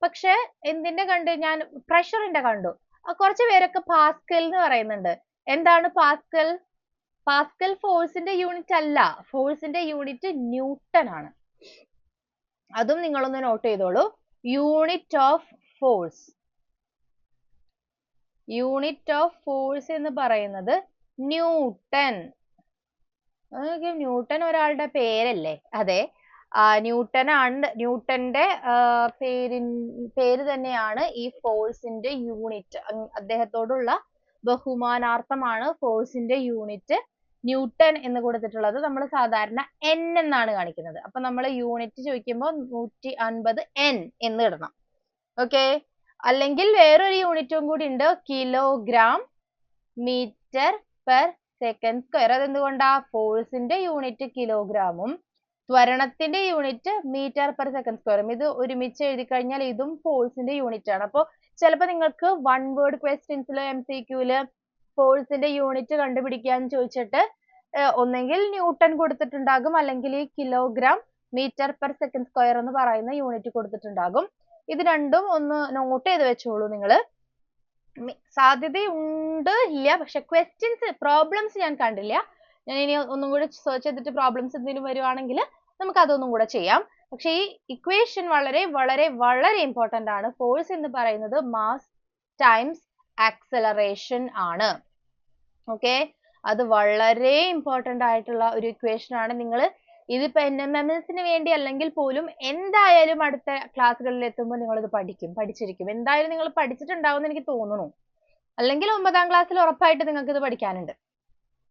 പക്ഷെ എന്തിന്റെ കണ്ട്? ഞാൻ പ്രഷറിന്റെ കണ്ടു. കുറച്ച് പേരൊക്കെ പാസ്കൽ എന്ന് പറയുന്നുണ്ട്. എന്താണ് പാസ്കൽ? പാസ്കൽ ഫോഴ്സിന്റെ യൂണിറ്റ് അല്ല, ഫോഴ്സിന്റെ യൂണിറ്റ് ന്യൂട്ടൺ ആണ്. അതും നിങ്ങളൊന്ന് നോട്ട് ചെയ്തോളൂ. Unit of force, unit of force എന്ന് പറയുന്നത് ന്യൂട്ടൺ. ന്യൂട്ടൺ ഒരാളുടെ പേരല്ലേ? അതെ, ന്യൂട്ടൺ ആണ്. ന്യൂട്ടന്റെ പേര് തന്നെയാണ് ഈ ഫോഴ്സിന്റെ യൂണിറ്റ്. അദ്ദേഹത്തോടുള്ള ബഹുമാനാർത്ഥമാണ് ഫോഴ്സിന്റെ യൂണിറ്റ് ന്യൂട്ടൺ എന്ന് കൊടുത്തിട്ടുള്ളത്. നമ്മൾ സാധാരണ n എന്നാണ് കാണിക്കുന്നത്. അപ്പൊ നമ്മൾ യൂണിറ്റ് ചോദിക്കുമ്പോൾ 150 n എന്ന് ഇടണം. ഓക്കെ, അല്ലെങ്കിൽ വേറൊരു യൂണിറ്റും കൂടി ഉണ്ട്, kilogram metre per second square. അതെന്തുകൊണ്ടാ? ഫോഴ്സിന്റെ യൂണിറ്റ് കിലോഗ്രാമും ത്വരണത്തിന്റെ യൂണിറ്റ് മീറ്റർ പെർ സെക്കൻഡ് സ്ക്വയറും. ഇത് ഒരുമിച്ച് എഴുതി കഴിഞ്ഞാൽ ഇതും ഫോഴ്സിന്റെ യൂണിറ്റ് ആണ്. അപ്പോൾ ചിലപ്പോൾ നിങ്ങൾക്ക് 1 വേർഡ് ക്വസ്റ്റ്യൻസില് MCQല് ഫോഴ്സിന്റെ യൂണിറ്റ് കണ്ടുപിടിക്കാൻ ചോദിച്ചിട്ട് ഒന്നെങ്കിൽ ന്യൂട്ടൺ കൊടുത്തിട്ടുണ്ടാകും, അല്ലെങ്കിൽ ഈ kilogram metre per second square എന്ന് പറയുന്ന യൂണിറ്റ് കൊടുത്തിട്ടുണ്ടാകും. ഇത് രണ്ടും ഒന്ന് നോട്ട് ചെയ്ത് വെച്ചോളൂ നിങ്ങൾ. സാധ്യതയുണ്ട്, ഇല്ല, പക്ഷെ ക്വസ്റ്റ്യൻസ് പ്രോബ്ലംസ് ഞാൻ കണ്ടില്ല. ഞാൻ ഇനി ഒന്നും കൂടി സെർച്ച് ചെയ്തിട്ട് പ്രോബ്ലംസ് എന്തെങ്കിലും വരുവാണെങ്കിൽ നമുക്ക് അതൊന്നും കൂടെ ചെയ്യാം. പക്ഷെ ഈ ഇക്വേഷൻ വളരെ വളരെ വളരെ ഇമ്പോർട്ടന്റ് ആണ്. ഫോഴ്സ് എന്ന് പറയുന്നത് മാസ് ടൈംസ് ആക്സലറേഷൻ ആണ്. ഓക്കെ, അത് വളരെ ഇമ്പോർട്ടന്റ് ആയിട്ടുള്ള ഒരു ഇക്വേഷൻ ആണ്. നിങ്ങൾ ഇതിപ്പോ NMMSന് വേണ്ടി അല്ലെങ്കിൽ പോലും എന്തായാലും അടുത്ത ക്ലാസ്സുകളിൽ എത്തുമ്പോൾ നിങ്ങൾ ഇത് പഠിച്ചിരിക്കും. എന്തായാലും നിങ്ങൾ പഠിച്ചിട്ടുണ്ടാവും എന്ന് എനിക്ക് തോന്നുന്നു. അല്ലെങ്കിൽ 9ാം ക്ലാസ്സിൽ ഉറപ്പായിട്ട് നിങ്ങൾക്ക് ഇത് പഠിക്കാനുണ്ട്.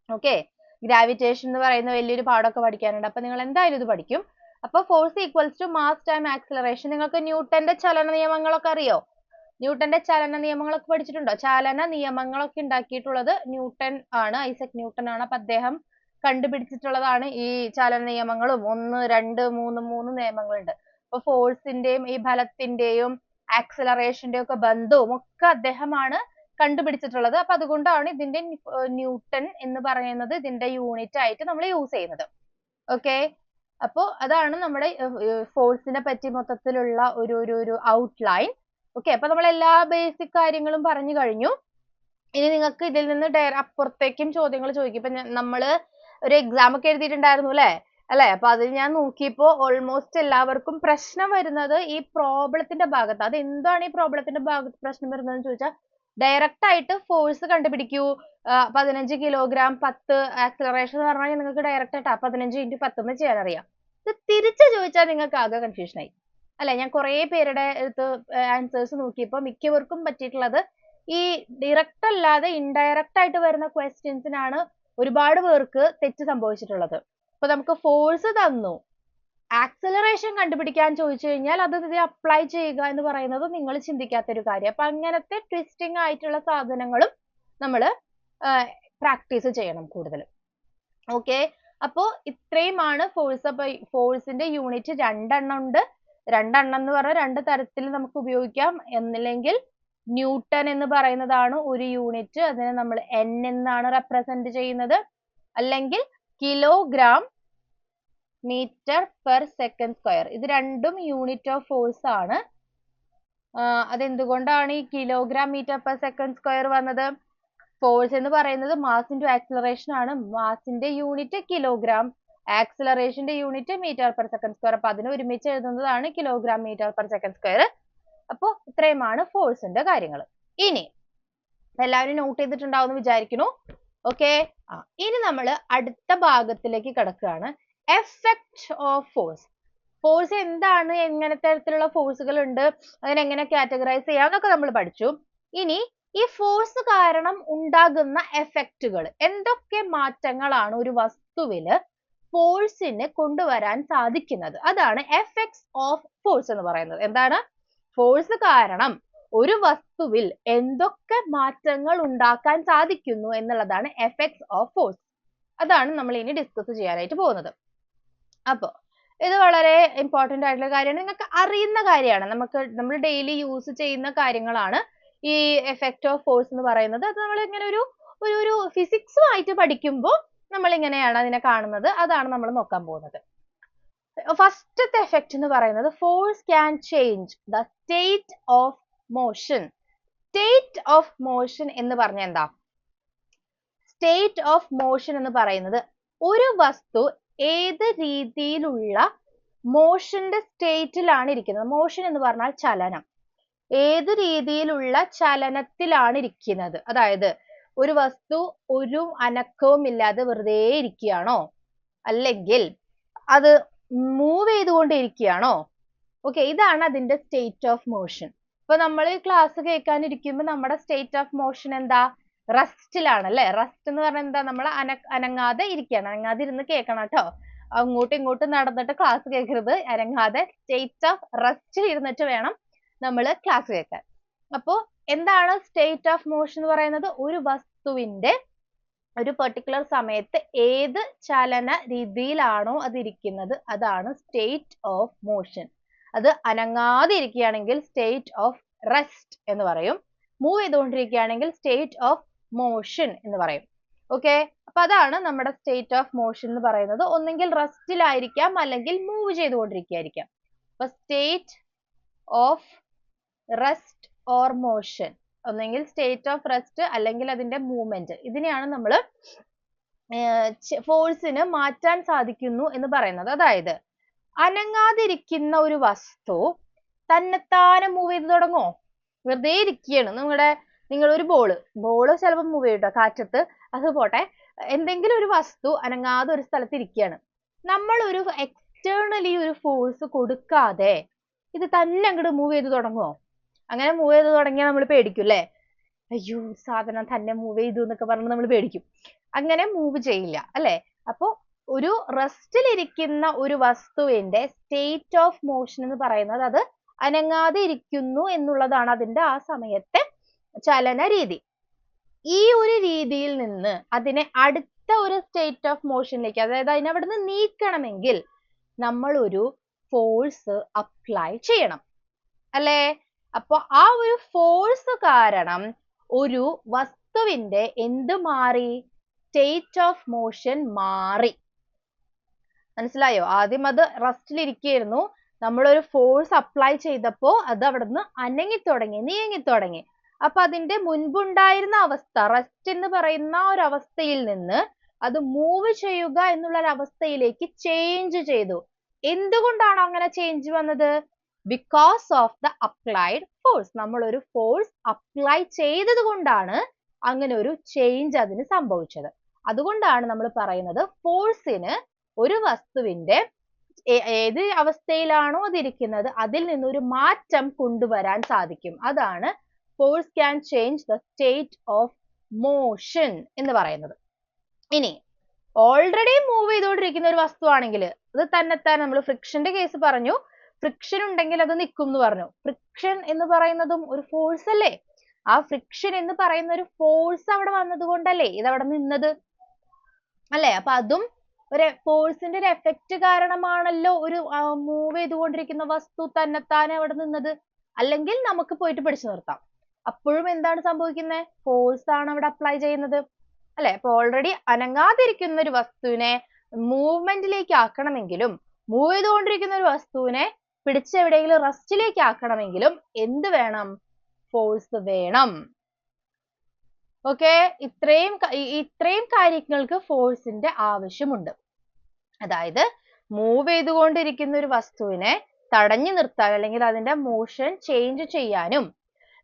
ഓക്കെ, ഗ്രാവിറ്റേഷൻ എന്ന് പറയുന്ന വലിയൊരു പാഠമൊക്കെ പഠിക്കാനുണ്ട്. അപ്പൊ നിങ്ങൾ എന്തായാലും ഇത് പഠിക്കും. അപ്പൊ force equals to mass time acceleration. നിങ്ങൾക്ക് ന്യൂട്ടന്റെ ചലന നിയമങ്ങളൊക്കെ അറിയോ? ന്യൂട്ടന്റെ ചലന നിയമങ്ങളൊക്കെ പഠിച്ചിട്ടുണ്ടോ? ചലന നിയമങ്ങളൊക്കെ ഉണ്ടാക്കിയിട്ടുള്ളത് ന്യൂട്ടൺ ആണ്, ഐസക് ന്യൂട്ടൺ ആണ്. അപ്പൊ അദ്ദേഹം കണ്ടുപിടിച്ചിട്ടുള്ളതാണ് ഈ ചലന നിയമങ്ങളും. 1, 2, 3 നിയമങ്ങളുണ്ട്. അപ്പൊ ഫോഴ്സിന്റെയും ഈ ബലത്തിന്റെയും ആക്സിലറേഷന്റെയും ഒക്കെ ബന്ധവും ഒക്കെ അദ്ദേഹമാണ് കണ്ടുപിടിച്ചിട്ടുള്ളത്. അപ്പൊ അതുകൊണ്ടാണ് ഇതിന്റെ ന്യൂട്ടൺ എന്ന് പറയുന്നത് ഇതിന്റെ യൂണിറ്റ് ആയിട്ട് നമ്മൾ യൂസ് ചെയ്യുന്നത്. ഓക്കെ, അപ്പൊ അതാണ് നമ്മുടെ ഫോഴ്സിനെ പറ്റി മൊത്തത്തിലുള്ള ഒരു ഔട്ട്ലൈൻ. ഓക്കെ, അപ്പൊ നമ്മൾ എല്ലാ ബേസിക് കാര്യങ്ങളും പറഞ്ഞു കഴിഞ്ഞു. ഇനി നിങ്ങൾക്ക് ഇതിൽ നിന്ന് അപ്പുറത്തേക്കും ചോദ്യങ്ങൾ ചോദിക്കും. ഇപ്പൊ നമ്മള് ഒരു എക്സാം ഒക്കെ എഴുതിയിട്ടുണ്ടായിരുന്നു അല്ലെ? അപ്പൊ അതിൽ ഞാൻ നോക്കിയപ്പോ ഓൾമോസ്റ്റ് എല്ലാവർക്കും പ്രശ്നം വരുന്നത് ഈ പ്രോബ്ലത്തിന്റെ ഭാഗത്ത്. അത് എന്താണ് ഈ പ്രോബ്ലത്തിന്റെ ഭാഗത്ത് പ്രശ്നം വരുന്നതെന്ന് ചോദിച്ചാൽ, ഡയറക്റ്റ് ആയിട്ട് ഫോഴ്സ് കണ്ടുപിടിക്കൂ, 15 കിലോഗ്രാം 10 ആക്സിലറേഷൻ എന്ന് പറഞ്ഞാൽ നിങ്ങൾക്ക് ഡയറക്റ്റ് ആയിട്ട് 15 × 10 എന്ന് ചെയ്യാൻ അറിയാം. ഇത് തിരിച്ചു ചോദിച്ചാൽ നിങ്ങൾക്ക് ആകെ കൺഫ്യൂഷൻ ആയി അല്ലെ? ഞാൻ കുറെ പേരുടെ അടുത്ത് ആൻസേഴ്സ് നോക്കിയപ്പോൾ മിക്കവർക്കും പറ്റിയിട്ടുള്ളത് ഈ ഡയറക്റ്റ് അല്ലാതെ ഇൻഡയറക്റ്റ് ആയിട്ട് വരുന്ന ക്വസ്റ്റ്യൻസിനാണ് ഒരുപാട് പേർക്ക് തെറ്റ് സംഭവിച്ചിട്ടുള്ളത്. ഇപ്പൊ നമുക്ക് ഫോഴ്സ് തന്നു, ആക്സിലറേഷൻ കണ്ടുപിടിക്കാൻ ചോദിച്ചു കഴിഞ്ഞാൽ അത് ഇതിൽ അപ്ലൈ ചെയ്യുക എന്ന് പറയുന്നത് നിങ്ങൾ ചിന്തിക്കാത്ത ഒരു കാര്യം. അപ്പൊ അങ്ങനത്തെ ട്വിസ്റ്റിംഗ് ആയിട്ടുള്ള സാധനങ്ങളും നമ്മൾ പ്രാക്ടീസ് ചെയ്യണം കൂടുതൽ. ഓക്കെ, അപ്പോ ഇത്രയുമാണ് ഫോഴ്സ്. അപ്പൊ ഫോഴ്സിന്റെ യൂണിറ്റ് 2 എണ്ണം ഉണ്ട്. 2 എണ്ണം എന്ന് പറഞ്ഞാൽ 2 തരത്തിൽ നമുക്ക് ഉപയോഗിക്കാം. ഒന്നില്ലെങ്കിൽ ന്യൂട്ടൺ എന്ന് പറയുന്നതാണ് ഒരു യൂണിറ്റ്, അതിനെ നമ്മൾ n എന്നാണ് റെപ്രസെന്റ് ചെയ്യുന്നത്. അല്ലെങ്കിൽ kilogram metre per second square. ഇത് രണ്ടും യൂണിറ്റ് ഓഫ് ഫോഴ്സ് ആണ്. അതെന്തുകൊണ്ടാണ് ഈ kilogram metre per second square വന്നത്? ഫോഴ്സ് എന്ന് പറയുന്നത് മാസ് ഇൻറ്റു ആക്സിലറേഷൻ ആണ്. മാസിന്റെ യൂണിറ്റ് കിലോഗ്രാം, ആക്സിലറേഷന്റെ unit metre per second square. അപ്പൊ അതിനെ ഒരുമിച്ച് എഴുതുന്നതാണ് kilogram metre per second square. അപ്പൊ ഇത്രയുമാണ് ഫോഴ്സിന്റെ കാര്യങ്ങൾ. ഇനി എല്ലാവരും നോട്ട് ചെയ്തിട്ടുണ്ടാവും വിചാരിക്കുന്നു. ഓക്കെ, ഇനി നമ്മൾ അടുത്ത ഭാഗത്തിലേക്ക് കിടക്കുകയാണ്. Effect of force. ഫോഴ്സ് എന്താണ്, എങ്ങനെ തരത്തിലുള്ള ഫോഴ്സുകൾ ഉണ്ട്, അതിനെങ്ങനെ കാറ്റഗറൈസ് ചെയ്യാം എന്നൊക്കെ നമ്മൾ പഠിച്ചു. ഇനി ഈ ഫോഴ്സ് കാരണം ഉണ്ടാകുന്ന എഫക്റ്റുകൾ, എന്തൊക്കെ മാറ്റങ്ങളാണ് ഒരു വസ്തുവില് ഫോഴ്സിന് കൊണ്ടുവരാൻ സാധിക്കുന്നത്, അതാണ് എഫക്ട്സ് ഓഫ് ഫോഴ്സ് എന്ന് പറയുന്നത്. എന്താണ്? ഫോഴ്സ് കാരണം ഒരു വസ്തുവിൽ എന്തൊക്കെ മാറ്റങ്ങൾ ഉണ്ടാക്കാൻ സാധിക്കുന്നു എന്നുള്ളതാണ് എഫക്ട്സ് ഓഫ് ഫോഴ്സ്. അതാണ് നമ്മൾ ഇനി ഡിസ്കസ് ചെയ്യാനായിട്ട് പോകുന്നത്. അപ്പൊ ഇത് വളരെ ഇമ്പോർട്ടന്റ് ആയിട്ടുള്ള കാര്യമാണ്, നിങ്ങൾക്ക് അറിയുന്ന കാര്യമാണ്, നമ്മൾ ഡെയിലി യൂസ് ചെയ്യുന്ന കാര്യങ്ങളാണ് ഈ എഫക്ട് ഓഫ് ഫോഴ്സ് എന്ന് പറയുന്നത്. അത് നമ്മൾ ഇങ്ങനെ ഒരു ഫിസിക്സുമായിട്ട് പഠിക്കുമ്പോൾ നമ്മൾ ഇങ്ങനെയാണ് അതിനെ കാണുന്നത്. അതാണ് നമ്മൾ നോക്കാൻ പോകുന്നത്. ഫസ്റ്റത്തെ എഫക്ട് എന്ന് പറയുന്നത് force can change the state of motion. State of motion എന്ന് പറഞ്ഞാൽ എന്താ? സ്റ്റേറ്റ് ഓഫ് മോഷൻ എന്ന് പറയുന്നത് ഒരു വസ്തു ഏത് രീതിയിലുള്ള മോഷന്റെ സ്റ്റേറ്റിലാണ് ഇരിക്കുന്നത്. മോഷൻ എന്ന് പറഞ്ഞാൽ ചലനം. ഏത് രീതിയിലുള്ള ചലനത്തിലാണ് ഇരിക്കുന്നത്, അതായത് ഒരു വസ്തു ഒരു അനക്കവും ഇല്ലാതെ വെറുതെ ഇരിക്കുകയാണോ, അല്ലെങ്കിൽ അത് മൂവ് ചെയ്തുകൊണ്ടിരിക്കുകയാണോ? ഓക്കെ, ഇതാണ് അതിന്റെ സ്റ്റേറ്റ് ഓഫ് മോഷൻ. ഇപ്പൊ നമ്മൾ ക്ലാസ് കേൾക്കാനിരിക്കുമ്പോൾ നമ്മുടെ സ്റ്റേറ്റ് ഓഫ് മോഷൻ എന്താ? റെസ്റ്റിലാണ് അല്ലെ? റെസ്റ്റ് എന്ന് പറഞ്ഞാൽ എന്താ? നമ്മൾ അനങ്ങാതെ ഇരിക്കുകയാണ്. അനങ്ങാതെ ഇരുന്ന് കേൾക്കണം കേട്ടോ. അങ്ങോട്ടും ഇങ്ങോട്ടും നടന്നിട്ട് ക്ലാസ് കേൾക്കരുത്. അനങ്ങാതെ സ്റ്റേറ്റ് ഓഫ് റെസ്റ്റിൽ ഇരുന്നിട്ട് വേണം നമ്മൾ ക്ലാസ് കേൾക്കാൻ. അപ്പോ എന്താണ് സ്റ്റേറ്റ് ഓഫ് മോഷൻ എന്ന് പറയുന്നത്? ഒരു വസ്തുവിന്റെ ഒരു പെർട്ടിക്കുലർ സമയത്ത് ഏത് ചലന രീതിയിലാണോ അത് ഇരിക്കുന്നത് അതാണ് സ്റ്റേറ്റ് ഓഫ് മോഷൻ. അത് അനങ്ങാതെ ഇരിക്കുകയാണെങ്കിൽ സ്റ്റേറ്റ് ഓഫ് റെസ്റ്റ് എന്ന് പറയും. മൂവ് ചെയ്തുകൊണ്ടിരിക്കുകയാണെങ്കിൽ സ്റ്റേറ്റ് ഓഫ് മോഷൻ എന്ന് പറയും. ഓക്കെ, അപ്പൊ അതാണ് നമ്മുടെ സ്റ്റേറ്റ് ഓഫ് മോഷൻ എന്ന് പറയുന്നത്. ഒന്നെങ്കിൽ റെസ്റ്റിലായിരിക്കാം, അല്ലെങ്കിൽ മൂവ് ചെയ്തുകൊണ്ടിരിക്കുകയായിരിക്കാം. അപ്പൊ state of rest or motion, ഒന്നെങ്കിൽ സ്റ്റേറ്റ് ഓഫ് റെസ്റ്റ് അല്ലെങ്കിൽ അതിന്റെ മൂവ്മെന്റ്, ഇതിനെയാണ് നമ്മൾ ഫോഴ്സിന് മാറ്റാൻ സാധിക്കുന്നു എന്ന് പറയുന്നത്. അതായത് അനങ്ങാതിരിക്കുന്ന ഒരു വസ്തു തന്നെത്താനെ മൂവ് ചെയ്ത് തുടങ്ങുമോ? വെറുതെ ഇരിക്കുകയാണ്. നിങ്ങൾ ഒരു ബോള് ചിലപ്പോൾ മൂവ് ചെയ്യട്ടോ കാറ്റത്ത്, അത് പോട്ടെ. എന്തെങ്കിലും ഒരു വസ്തു അനങ്ങാതെ ഒരു സ്ഥലത്ത് ഇരിക്കുകയാണ്. നമ്മൾ ഒരു എക്സ്റ്റേണലി ഒരു ഫോഴ്സ് കൊടുക്കാതെ ഇത് തന്നെ അങ്ങോട്ട് മൂവ് ചെയ്ത് തുടങ്ങുമോ? അങ്ങനെ മൂവ് ചെയ്ത് തുടങ്ങിയാൽ നമ്മൾ പേടിക്കും അല്ലേ? അയ്യോ, സാധനം തന്നെ മൂവ് ചെയ്തു എന്നൊക്കെ പറഞ്ഞ് നമ്മൾ പേടിക്കും. അങ്ങനെ മൂവ് ചെയ്യില്ല അല്ലെ? അപ്പൊ ഒരു റെസ്റ്റിലിരിക്കുന്ന ഒരു വസ്തുവിന്റെ സ്റ്റേറ്റ് ഓഫ് മോഷൻ എന്ന് പറയുന്നത് അത് അനങ്ങാതെ ഇരിക്കുന്നു എന്നുള്ളതാണ് അതിന്റെ ആ സമയത്തെ ചലന രീതി. ഈ ഒരു രീതിയിൽ നിന്ന് അതിനെ അടുത്ത ഒരു സ്റ്റേറ്റ് ഓഫ് മോഷനിലേക്ക്, അതായത് അതിനെ അവിടുന്ന് നീക്കണമെങ്കിൽ നമ്മൾ ഒരു ഫോഴ്സ് അപ്ലൈ ചെയ്യണം അല്ലേ? അപ്പൊ ആ ഒരു ഫോഴ്സ് കാരണം ഒരു വസ്തുവിന്റെ എന്ത് മാറി? സ്റ്റേറ്റ് ഓഫ് മോഷൻ മാറി. മനസ്സിലായോ? ആദ്യം അത് റെസ്റ്റിലിരിക്കുകയായിരുന്നു, നമ്മളൊരു ഫോഴ്സ് അപ്ലൈ ചെയ്തപ്പോ അത് അവിടുന്ന് അനങ്ങിത്തുടങ്ങി, നീങ്ങിത്തുടങ്ങി. അപ്പൊ അതിന്റെ മുൻപുണ്ടായിരുന്ന അവസ്ഥ, റെസ്റ്റ് എന്ന് പറയുന്ന ഒരു അവസ്ഥയിൽ നിന്ന് അത് മൂവ് ചെയ്യുക എന്നുള്ള ഒരു അവസ്ഥയിലേക്ക് ചേഞ്ച് ചെയ്തു. എന്തുകൊണ്ടാണ് അങ്ങനെ ചേഞ്ച് വന്നത്? Because of the applied force. നമ്മൾ ഒരു ഫോഴ്സ് അപ്ലൈ ചെയ്തത് കൊണ്ടാണ് അങ്ങനെ ഒരു ചേഞ്ച് അതിന് സംഭവിച്ചത്. അതുകൊണ്ടാണ് നമ്മൾ പറയുന്നത് ഫോഴ്സിന് ഒരു വസ്തുവിന്റെ ഏത് അവസ്ഥയിലാണോ അതിരിക്കുന്നത് അതിൽ നിന്നൊരു മാറ്റം കൊണ്ടുവരാൻ സാധിക്കും. അതാണ് force can change the state of motion എന്ന് പറയുന്നത്. ഇനി ഓൾറെഡി മൂവ് ചെയ്തുകൊണ്ടിരിക്കുന്ന ഒരു വസ്തു ആണെങ്കിൽ അത് തന്നെത്താൻ, നമ്മൾ ഫ്രിക്ഷന്റെ കേസ് പറഞ്ഞു, ഫ്രിക്ഷൻ ഉണ്ടെങ്കിൽ അത് നിൽക്കും എന്ന് പറഞ്ഞു. ഫ്രിക്ഷൻ എന്ന് പറയുന്നതും ഒരു ഫോഴ്സ് അല്ലേ? ആ ഫ്രിക്ഷൻ എന്ന് പറയുന്ന ഒരു ഫോഴ്സ് അവിടെ വന്നത് കൊണ്ടല്ലേ ഇതവിടെ നിന്നത് അല്ലേ? അപ്പൊ അതും ഒരു ഫോഴ്സിന്റെ ഒരു എഫക്റ്റ് കാരണമാണല്ലോ ഒരു മൂവ് ചെയ്തുകൊണ്ടിരിക്കുന്ന വസ്തു തന്നെത്താനെ അവിടെ നിന്നത്. അല്ലെങ്കിൽ നമുക്ക് പോയിട്ട് പിടിച്ചു നിർത്താം. അപ്പോഴും എന്താണ് സംഭവിക്കുന്നത്? ഫോഴ്സ് ആണ് അവിടെ അപ്ലൈ ചെയ്യുന്നത് അല്ലെ? അപ്പൊ ഓൾറെഡി അനങ്ങാതിരിക്കുന്ന ഒരു വസ്തുവിനെ മൂവ്മെന്റിലേക്ക് ആക്കണമെങ്കിലും, മൂവ് ചെയ്തുകൊണ്ടിരിക്കുന്ന ഒരു വസ്തുവിനെ പിടിച്ചെവിടെയെങ്കിലും റെസ്റ്റിലേക്ക് ആക്കണമെങ്കിലും എന്ത് വേണം? ഫോഴ്സ് വേണം. ഓക്കെ, ഇത്രയും കാര്യങ്ങൾക്ക് ഫോഴ്സിന്റെ ആവശ്യമുണ്ട്. അതായത് മൂവ് ചെയ്തുകൊണ്ടിരിക്കുന്ന ഒരു വസ്തുവിനെ തടഞ്ഞു നിർത്താൻ അല്ലെങ്കിൽ അതിന്റെ മോഷൻ ചേഞ്ച് ചെയ്യാനും,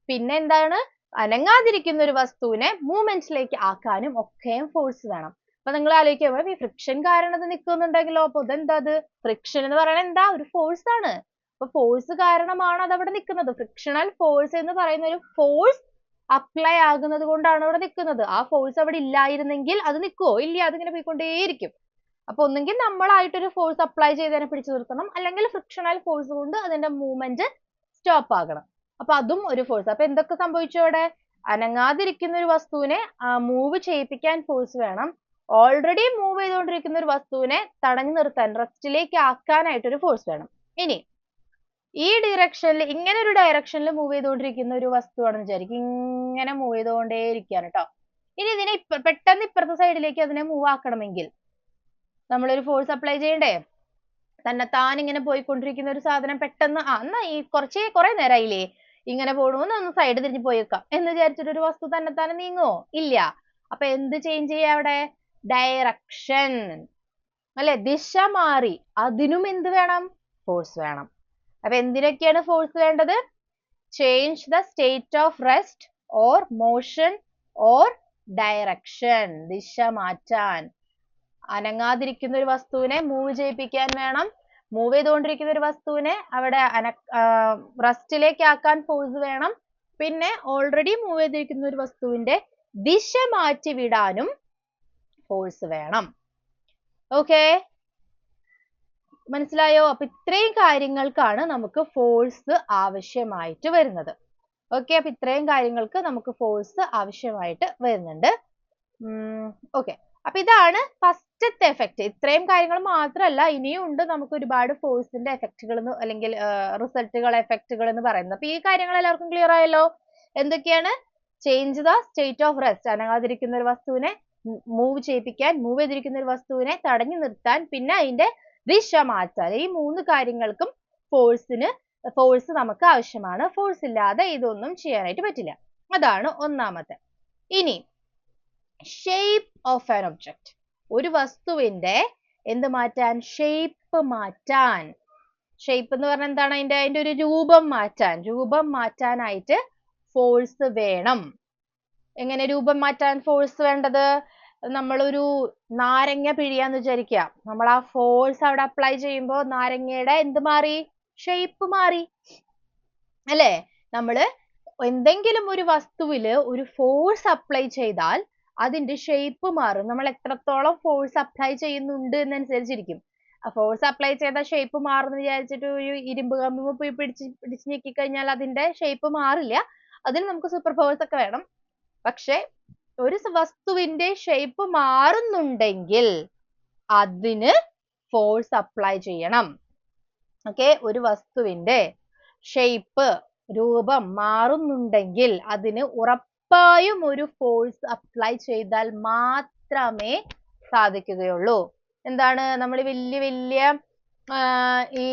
പിന്നെ എന്താണ് അനങ്ങാതിരിക്കുന്ന ഒരു വസ്തുവിനെ മൂവ്മെന്റിലേക്ക് ആക്കാനും ഒക്കെയും ഫോഴ്സ് വേണം. അപ്പൊ നിങ്ങൾ ആലോചിക്കുമ്പോൾ ഈ ഫ്രിക്ഷൻ കാരണം അത് നിൽക്കുന്നുണ്ടെങ്കിലോ, അപ്പൊ ഇതെന്താ? അത് ഫ്രിക്ഷൻ എന്ന് പറയുന്നത് എന്താ? ഒരു ഫോഴ്സ് ആണ്. അപ്പൊ ഫോഴ്സ് കാരണമാണ് അത് അവിടെ നിൽക്കുന്നത്. ഫ്രിക്ഷണൽ ഫോഴ്സ് എന്ന് പറയുന്ന ഒരു ഫോഴ്സ് അപ്ലൈ ആകുന്നത് കൊണ്ടാണ് അവിടെ നിൽക്കുന്നത്. ആ ഫോഴ്സ് അവിടെ ഇല്ലായിരുന്നെങ്കിൽ അത് നിൽക്കുവോ? ഇല്ല, അതിങ്ങനെ പോയിക്കൊണ്ടേയിരിക്കും. അപ്പൊ ഒന്നെങ്കിൽ നമ്മളായിട്ടൊരു ഫോഴ്സ് അപ്ലൈ ചെയ്തതിനെ പിടിച്ചു നിർത്തണം, അല്ലെങ്കിൽ ഫ്രിക്ഷണൽ ഫോഴ്സ് കൊണ്ട് അതിന്റെ മൂവ്മെന്റ് സ്റ്റോപ്പ് ആകണം. അപ്പൊ അതും ഒരു ഫോഴ്സ്. അപ്പൊ എന്തൊക്കെ സംഭവിച്ചു അവിടെ? അനങ്ങാതിരിക്കുന്ന ഒരു വസ്തുവിനെ മൂവ് ചെയ്യിപ്പിക്കാൻ ഫോഴ്സ് വേണം. ഓൾറെഡി മൂവ് ചെയ്തുകൊണ്ടിരിക്കുന്ന ഒരു വസ്തുവിനെ തടഞ്ഞു നിർത്താൻ, റെസ്റ്റിലേക്ക് ആക്കാനായിട്ട് ഒരു ഫോഴ്സ് വേണം. ഇനി ഈ ഡിറക്ഷനിൽ, ഇങ്ങനെ ഒരു ഡയറക്ഷനിൽ മൂവ് ചെയ്തുകൊണ്ടിരിക്കുന്ന ഒരു വസ്തുവാണെന്ന് വിചാരിക്കും. ഇങ്ങനെ മൂവ് ചെയ്തുകൊണ്ടേയിരിക്കുകയാണ് കേട്ടോ. ഇനി ഇതിനെ പെട്ടെന്ന് ഇപ്പുറത്തെ സൈഡിലേക്ക് അതിനെ മൂവ് ആക്കണമെങ്കിൽ നമ്മളൊരു ഫോഴ്സ് അപ്ലൈ ചെയ്യണ്ടേ? തന്നെത്താൻ ഇങ്ങനെ പോയിക്കൊണ്ടിരിക്കുന്ന ഒരു സാധനം പെട്ടെന്ന് എന്നാ ഈ കുറെ നേരമായില്ലേ ഇങ്ങനെ പോകണമെന്ന്, ഒന്ന് സൈഡ് തിരിഞ്ഞ് പോയേക്കാം എന്ന് വിചാരിച്ചിട്ട് ഒരു വസ്തു തന്നെത്താനെ നീങ്ങുമോ? ഇല്ല. അപ്പൊ എന്ത് ചേഞ്ച് ചെയ്യാ അവിടെ? ഡയറക്ഷൻ അല്ലെ, ദിശ മാറി. അതിനും എന്ത് വേണം? ഫോഴ്സ് വേണം. അപ്പൊ എന്തിനൊക്കെയാണ് ഫോഴ്സ് വേണ്ടത്? Change the state of rest or motion or direction, ദിശ മാറ്റാൻ. അനങ്ങാതിരിക്കുന്ന ഒരു വസ്തുവിനെ മൂവ് ചെയ്യിപ്പിക്കാൻ വേണം. മൂവ് ചെയ്തുകൊണ്ടിരിക്കുന്ന ഒരു വസ്തുവിനെ അവിടെ റെസ്റ്റിലേക്ക് ആക്കാൻ ഫോഴ്സ് വേണം. പിന്നെ ഓൾറെഡി മൂവ് ചെയ്തിരിക്കുന്ന ഒരു വസ്തുവിന്റെ ദിശ മാറ്റി വിടാനും ഫോഴ്സ് വേണം. ഓക്കെ, മനസ്സിലായോ? അപ്പൊ ഇത്രയും കാര്യങ്ങൾക്കാണ് നമുക്ക് ഫോഴ്സ് ആവശ്യമായിട്ട് വരുന്നത്. ഓക്കെ, അപ്പൊ ഇത്രയും കാര്യങ്ങൾക്ക് നമുക്ക് ഫോഴ്സ് ആവശ്യമായിട്ട് വരുന്നുണ്ട്. ഓക്കെ, അപ്പൊ ഇതാണ് ഫസ്റ്റത്തെ എഫക്റ്റ്. ഇത്രയും കാര്യങ്ങൾ മാത്രമല്ല, ഇനിയും ഉണ്ട് നമുക്ക് ഒരുപാട് ഫോഴ്സിന്റെ എഫക്റ്റുകൾ അല്ലെങ്കിൽ റിസൾട്ടുകൾ, എഫക്റ്റുകൾ എന്ന് പറയുന്നത്. അപ്പൊ ഈ കാര്യങ്ങൾ എല്ലാവർക്കും ക്ലിയർ ആയല്ലോ? എന്തൊക്കെയാണ്? Change the state of rest, അനങ്ങാതിരിക്കുന്ന ഒരു വസ്തുവിനെ മൂവ് ചെയ്യിപ്പിക്കാൻ, മൂവ് ചെയ്തിരിക്കുന്ന ഒരു വസ്തുവിനെ തടഞ്ഞു നിർത്താൻ, പിന്നെ അതിന്റെ ദിശ മാറ്റാൻ. ഈ 3 കാര്യങ്ങൾക്കും ഫോഴ്സ് നമുക്ക് ആവശ്യമാണ്. ഫോഴ്സ് ഇല്ലാതെ ഇതൊന്നും ചെയ്യാനായിട്ട് പറ്റില്ല. അതാണ് ഒന്നാമത്തെ. ഇനി ഷേപ്പ് ഓഫ് ആൻ ഒബ്ജക്റ്റ്, ഒരു വസ്തുവിന്റെ എന്ത് മാറ്റാൻ? ഷേപ്പ് മാറ്റാൻ. ഷേപ്പ് എന്ന് പറഞ്ഞാൽ എന്താണ്? അതിന്റെ ഒരു രൂപം മാറ്റാനായിട്ട് ഫോഴ്സ് വേണം. എങ്ങനെ രൂപം മാറ്റാൻ ഫോഴ്സ് വേണ്ടത്? നമ്മളൊരു നാരങ്ങ പിഴിയാന്ന് വിചാരിക്കുക. നമ്മൾ ആ ഫോഴ്സ് അവിടെ അപ്ലൈ ചെയ്യുമ്പോൾ നാരങ്ങയുടെ എന്ത് മാറി? ഷേപ്പ് മാറി അല്ലേ? നമ്മള് എന്തെങ്കിലും ഒരു വസ്തുവില് ഒരു ഫോഴ്സ് അപ്ലൈ ചെയ്താൽ അതിന്റെ ഷേപ്പ് മാറും. നമ്മൾ എത്രത്തോളം ഫോഴ്സ് അപ്ലൈ ചെയ്യുന്നുണ്ട് എന്നനുസരിച്ചിരിക്കും. ആ ഫോഴ്സ് അപ്ലൈ ചെയ്ത ഷേപ്പ് മാറുന്നു വിചാരിച്ചിട്ട് ഒരു ഇരുമ്പ് കമ്പി പോയി പിടിച്ച് ഞെക്കി കഴിഞ്ഞാൽ അതിന്റെ ഷേപ്പ് മാറില്ല. അതിന് നമുക്ക് സൂപ്പർ പവേഴ്സ് ഒക്കെ വേണം. പക്ഷെ ഒരു വസ്തുവിന്റെ ഷേപ്പ് മാറുന്നുണ്ടെങ്കിൽ അതിന് ഫോഴ്സ് അപ്ലൈ ചെയ്യണം. ഓക്കെ, ഒരു വസ്തുവിന്റെ ഷേപ്പ്, രൂപം മാറുന്നുണ്ടെങ്കിൽ അതിന് ഉറപ്പായും ഒരു ഫോഴ്സ് അപ്ലൈ ചെയ്താൽ മാത്രമേ സാധിക്കുകയുള്ളൂ. എന്താണ്? നമ്മൾ വലിയ ഈ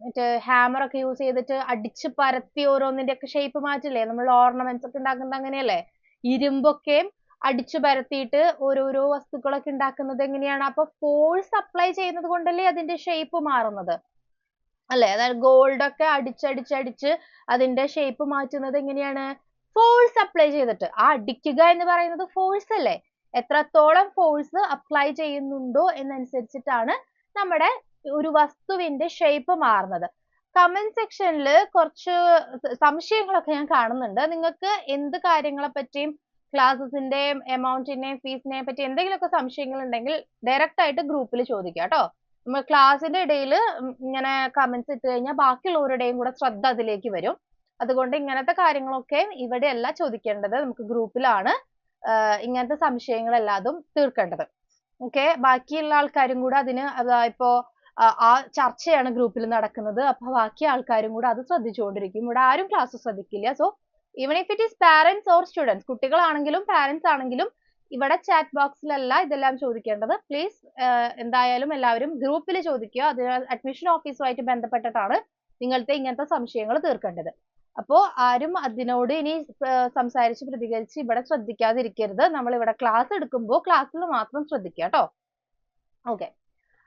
മറ്റേ ഹാമർ ഒക്കെ യൂസ് ചെയ്തിട്ട് അടിച്ച് പരത്തി ഓരോന്നിന്റെ ഒക്കെ ഷേപ്പ് മാറ്റില്ലേ? നമ്മൾ ഓർണമെന്റ്സ് ഒക്കെ ഉണ്ടാക്കുന്നത് അങ്ങനെയല്ലേ? ഇരുമ്പൊക്കെ അടിച്ചു പരത്തിയിട്ട് ഓരോരോ വസ്തുക്കളൊക്കെ ഉണ്ടാക്കുന്നത് എങ്ങനെയാണ്? അപ്പൊ ഫോഴ്സ് അപ്ലൈ ചെയ്യുന്നത് കൊണ്ടല്ലേ അതിന്റെ ഷേപ്പ് മാറുന്നത് അല്ലെ? അതായത് ഗോൾഡ് ഒക്കെ അടിച്ച് അതിന്റെ ഷേപ്പ് മാറ്റുന്നത് എങ്ങനെയാണ്? ഫോഴ്സ് അപ്ലൈ ചെയ്തിട്ട്. ആ അടിക്കുക എന്ന് പറയുന്നത് ഫോഴ്സ് അല്ലേ? എത്രത്തോളം ഫോഴ്സ് അപ്ലൈ ചെയ്യുന്നുണ്ടോ എന്നനുസരിച്ചിട്ടാണ് നമ്മുടെ ഒരു വസ്തുവിന്റെ ഷേപ്പ് മാറുന്നത്. കമന്റ് സെക്ഷനിൽ കുറച്ച് സംശയങ്ങളൊക്കെ ഞാൻ കാണുന്നുണ്ട്. നിങ്ങൾക്ക് എന്ത് കാര്യങ്ങളെ പറ്റിയും ക്ലാസ്സസിന്റെ എമൗണ്ടിനെയും ഫീസിനെയും പറ്റി എന്തെങ്കിലുമൊക്കെ സംശയങ്ങൾ ഉണ്ടെങ്കിൽ ഡയറക്റ്റ് ആയിട്ട് ഗ്രൂപ്പിൽ ചോദിക്കുക കേട്ടോ. നമ്മൾ ക്ലാസ്സിന്റെ ഇടയിൽ ഇങ്ങനെ കമന്റ്സ് ഇട്ട് കഴിഞ്ഞാൽ ബാക്കിയുള്ളവരുടെയും കൂടെ ശ്രദ്ധ അതിലേക്ക് വരും. അതുകൊണ്ട് ഇങ്ങനത്തെ കാര്യങ്ങളൊക്കെ ഇവിടെയല്ല ചോദിക്കേണ്ടത്, നമുക്ക് ഗ്രൂപ്പിലാണ് ഇങ്ങനത്തെ സംശയങ്ങളെല്ലാതും തീർക്കേണ്ടത്. ഓക്കെ, ബാക്കിയുള്ള ആൾക്കാരും കൂടെ അതിന് ഇപ്പോ ആ ചർച്ചയാണ് ഗ്രൂപ്പിൽ നടക്കുന്നത്. അപ്പൊ ബാക്കി ആൾക്കാരും കൂടെ അത് ശ്രദ്ധിച്ചുകൊണ്ടിരിക്കും. ഇവിടെ ആരും ക്ലാസ് ശ്രദ്ധിക്കില്ല. So even if it is parents or students, കുട്ടികളാണെങ്കിലും പാരന്റ്സ് ആണെങ്കിലും ഇവിടെ ചാറ്റ് ബോക്സിലല്ല ഇതെല്ലാം ചോദിക്കേണ്ടത്. പ്ലീസ് എന്തായാലും എല്ലാവരും ഗ്രൂപ്പിൽ ചോദിക്കുക. അത് അഡ്മിഷൻ ഓഫീസുമായിട്ട് ബന്ധപ്പെട്ടിട്ടാണ് നിങ്ങളുടെ ഇങ്ങനത്തെ സംശയങ്ങൾ തീർക്കേണ്ടത്. അപ്പോ ആരും അതിനോട് ഇനി സംസാരിച്ച് പ്രതികരിച്ച് ഇവിടെ ശ്രദ്ധിക്കാതിരിക്കരുത്. നമ്മൾ ഇവിടെ ക്ലാസ് എടുക്കുമ്പോൾ ക്ലാസ്സിൽ മാത്രം ശ്രദ്ധിക്കുക കേട്ടോ. ഓക്കെ,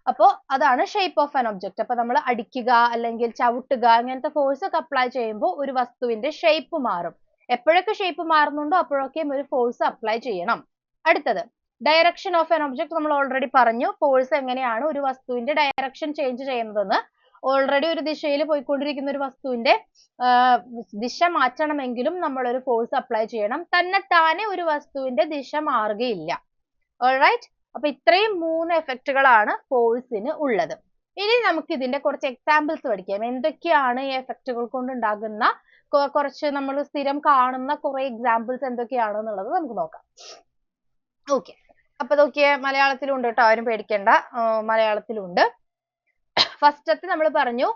അപ്പോ അതാണ് ഷേപ്പ് ഓഫ് ആൻ ഒബ്ജക്റ്റ്. അപ്പൊ നമ്മൾ അടിക്കുക അല്ലെങ്കിൽ ചവിട്ടുക അങ്ങനത്തെ ഫോഴ്സ് ഒക്കെ അപ്ലൈ ചെയ്യുമ്പോൾ ഒരു വസ്തുവിന്റെ ഷേപ്പ് മാറും. എപ്പോഴൊക്കെ ഷേപ്പ് മാറുന്നുണ്ടോ അപ്പോഴൊക്കെയും ഒരു ഫോഴ്സ് അപ്ലൈ ചെയ്യണം. അടുത്തത് ഡയറക്ഷൻ ഓഫ് ആൻ ഒബ്ജക്റ്റ്. നമ്മൾ ഓൾറെഡി പറഞ്ഞു ഫോഴ്സ് എങ്ങനെയാണ് ഒരു വസ്തുവിന്റെ ഡയറക്ഷൻ ചേഞ്ച് ചെയ്യുന്നതെന്ന്. ഓൾറെഡി ഒരു ദിശയിൽ പോയിക്കൊണ്ടിരിക്കുന്ന ഒരു വസ്തുവിന്റെ ദിശ മാറ്റണമെങ്കിലും നമ്മൾ ഒരു ഫോഴ്സ് അപ്ലൈ ചെയ്യണം. തന്നെത്താനെ ഒരു വസ്തുവിന്റെ ദിശ മാറുകയില്ല. ഓൾറൈറ്റ്, അപ്പൊ ഇത്രയും 3 എഫക്റ്റുകളാണ് ഫോഴ്സിന് ഉള്ളത്. ഇനി നമുക്ക് ഇതിന്റെ കുറച്ച് എക്സാമ്പിൾസ് പഠിക്കാം. എന്തൊക്കെയാണ് ഈ എഫക്റ്റുകൾ കൊണ്ട് ഉണ്ടാകുന്ന കുറച്ച് നമ്മൾ സ്ഥിരം കാണുന്ന കുറെ എക്സാമ്പിൾസ് എന്തൊക്കെയാണെന്നുള്ളത് നമുക്ക് നോക്കാം. ഓക്കെ, അപ്പൊ നോക്കിയേ, മലയാളത്തിലുണ്ട് കേട്ടോ, ആരും പേടിക്കണ്ട, മലയാളത്തിലുണ്ട്. ഫസ്റ്റത്തെ നമ്മൾ പറഞ്ഞു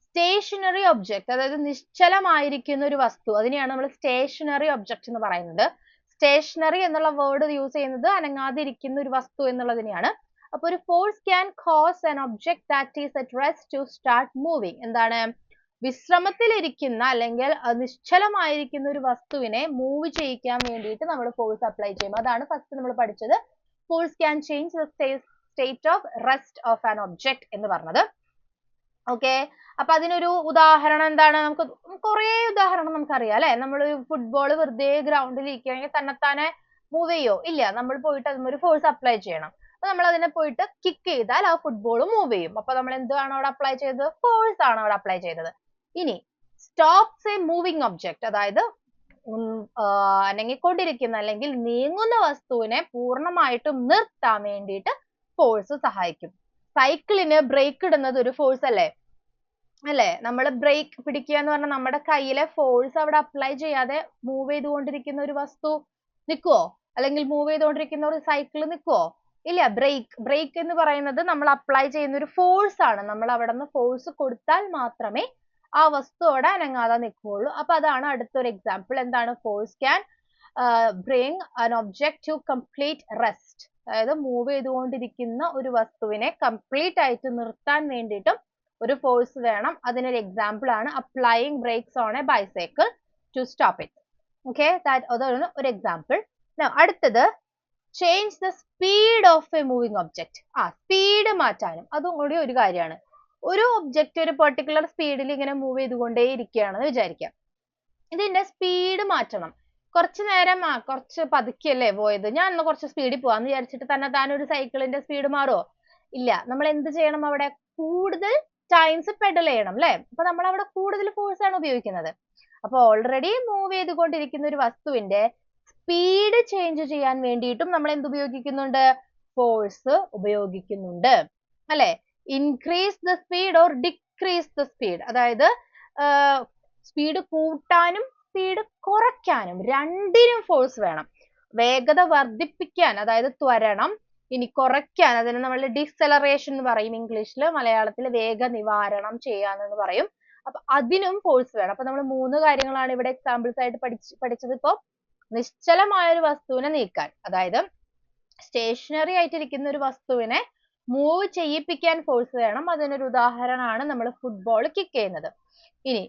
സ്റ്റേഷനറി ഒബ്ജക്ട്, അതായത് നിശ്ചലമായിരിക്കുന്ന ഒരു വസ്തു, അതിനെയാണ് നമ്മൾ സ്റ്റേഷനറി ഒബ്ജക്ട് എന്ന് പറയുന്നത്. സ്റ്റേഷനറി എന്നുള്ള വേർഡ് യൂസ് ചെയ്യുന്നത് അനങ്ങാതിരിക്കുന്ന ഒരു വസ്തു എന്നുള്ളതിനെയാണ്. അപ്പൊ ഒരു force can cause an object that is at rest to start moving. എന്താണ്? വിശ്രമത്തിലിരിക്കുന്ന അല്ലെങ്കിൽ നിശ്ചലമായിരിക്കുന്ന ഒരു വസ്തുവിനെ മൂവ് ചെയ്യിക്കാൻ വേണ്ടിയിട്ട് നമ്മൾ ഫോഴ്സ് അപ്ലൈ ചെയ്യും. അതാണ് ഫസ്റ്റ് നമ്മൾ പഠിച്ചത്, force can change the state of rest of an object എന്ന് പറഞ്ഞത്. ഓക്കെ, അപ്പൊ അതിനൊരു ഉദാഹരണം എന്താണ്? നമുക്ക് കുറെ ഉദാഹരണം നമുക്കറിയാം അല്ലെ. നമ്മൾ ഫുട്ബോൾ വെറുതെ ഗ്രൗണ്ടിൽ ഇരിക്കുകയാണെങ്കിൽ തന്നെത്താനെ മൂവ് ചെയ്യോ? ഇല്ല, നമ്മൾ പോയിട്ട് അതിനൊരു ഫോഴ്സ് അപ്ലൈ ചെയ്യണം. അപ്പൊ നമ്മൾ അതിനെ പോയിട്ട് കിക്ക് ചെയ്താൽ ആ ഫുട്ബോൾ മൂവ് ചെയ്യും. അപ്പൊ നമ്മൾ എന്താണ് അവിടെ അപ്ലൈ ചെയ്തത്? ഫോഴ്സ് ആണ് അവിടെ അപ്ലൈ ചെയ്തത്. ഇനി സ്റ്റോപ്സ് എ മൂവിങ് ഒബ്ജക്ട്, അതായത് അനങ്ങിക്കൊണ്ടിരിക്കുന്ന അല്ലെങ്കിൽ നീങ്ങുന്ന വസ്തുവിനെ പൂർണ്ണമായിട്ടും നിർത്താൻ വേണ്ടിയിട്ട് ഫോഴ്സ് സഹായിക്കും. സൈക്കിളിന് ബ്രേക്ക് ഇടുന്നത് ഒരു ഫോഴ്സ് അല്ലേ? അല്ലേ? നമ്മൾ ബ്രേക്ക് പിടിക്കുക എന്ന് പറഞ്ഞാൽ നമ്മുടെ കയ്യിലെ ഫോഴ്സ് അവിടെ അപ്ലൈ ചെയ്യാതെ മൂവ് ചെയ്തുകൊണ്ടിരിക്കുന്ന ഒരു വസ്തു നിൽക്കുവോ? അല്ലെങ്കിൽ മൂവ് ചെയ്തുകൊണ്ടിരിക്കുന്ന ഒരു സൈക്കിൾ നിൽക്കുവോ? ഇല്ല. ബ്രേക്ക് എന്ന് പറയുന്നത് നമ്മൾ അപ്ലൈ ചെയ്യുന്ന ഒരു ഫോഴ്സ് ആണ്. നമ്മൾ അവിടെ നിന്ന് ഫോഴ്സ് കൊടുത്താൽ മാത്രമേ ആ വസ്തു അവിടെ അനങ്ങാതെ നിൽക്കുകയുള്ളൂ. അപ്പൊ അതാണ് അടുത്തൊരു എക്സാമ്പിൾ. എന്താണ്? Force can bring an object to complete rest. അതായത് മൂവ് ചെയ്തുകൊണ്ടിരിക്കുന്ന ഒരു വസ്തുവിനെ കംപ്ലീറ്റ് ആയിട്ട് നിർത്താൻ വേണ്ടിയിട്ടും ഒരു ഫോഴ്സ് വേണം. അതിനൊരു എക്സാമ്പിൾ ആണ് applying brakes on a bicycle to stop it. Okay, അതാണ് ഒരു എക്സാമ്പിൾ. അടുത്തത് change the speed of a moving object. Speed മാറ്റാനും അതും കൂടി ഒരു കാര്യമാണ്. ഒരു ഒബ്ജക്റ്റ് ഒരു പെർട്ടിക്കുലർ സ്പീഡിൽ ഇങ്ങനെ മൂവ് ചെയ്തുകൊണ്ടേ ഇരിക്കുകയാണെന്ന് വിചാരിക്കാം. ഇതിന്റെ സ്പീഡ് മാറ്റണം. കുറച്ചു നേരം കുറച്ച് പതുക്കിയല്ലേ പോയത്, ഞാൻ ഒന്ന് കുറച്ച് സ്പീഡിൽ പോവാന്ന് വിചാരിച്ചിട്ട് തന്നെ ഒരു സൈക്കിളിന്റെ സ്പീഡ് മാറുമോ? ഇല്ല. നമ്മൾ എന്ത് ചെയ്യണം? അവിടെ കൂടുതൽ ടൈംസ് പെഡൽ ചെയ്യണം അല്ലെ. അപ്പൊ നമ്മൾ അവിടെ കൂടുതൽ ഫോഴ്സ് ആണ് ഉപയോഗിക്കുന്നത്. അപ്പൊ ഓൾറെഡി മൂവ് ചെയ്തുകൊണ്ടിരിക്കുന്ന ഒരു വസ്തുവിന്റെ സ്പീഡ് ചേഞ്ച് ചെയ്യാൻ വേണ്ടിയിട്ടും നമ്മൾ എന്ത് ഉപയോഗിക്കുന്നുണ്ട്? ഫോഴ്സ് ഉപയോഗിക്കുന്നുണ്ട് അല്ലെ. Increase the speed or decrease the speed, അതായത് സ്പീഡ് കൂട്ടാനും സ്പീഡ് കുറയ്ക്കാനും രണ്ടിനും ഫോഴ്സ് വേണം. വേഗത വർദ്ധിപ്പിക്കാൻ, അതായത് ത്വരണം, ഇനി കുറയ്ക്കാൻ അതിനെ നമ്മൾ ഡിസെലറേഷൻ എന്ന് പറയും ഇംഗ്ലീഷിൽ. മലയാളത്തിൽ വേഗ നിവാരണം ചെയ്യാന്ന് പറയും. അപ്പൊ അതിനും ഫോഴ്സ് വേണം. അപ്പൊ നമ്മൾ 3 കാര്യങ്ങളാണ് ഇവിടെ എക്സാമ്പിൾസ് ആയിട്ട് പഠിച്ചത്. ഇപ്പൊ നിശ്ചലമായ ഒരു വസ്തുവിനെ നീക്കാൻ, അതായത് സ്റ്റേഷനറി ആയിട്ടിരിക്കുന്ന ഒരു വസ്തുവിനെ മൂവ് ചെയ്യിപ്പിക്കാൻ ഫോഴ്സ് വേണം. അതിനൊരു ഉദാഹരണമാണ് നമ്മൾ ഫുട്ബോൾ കിക്ക് ചെയ്യുന്നത്. ഇനി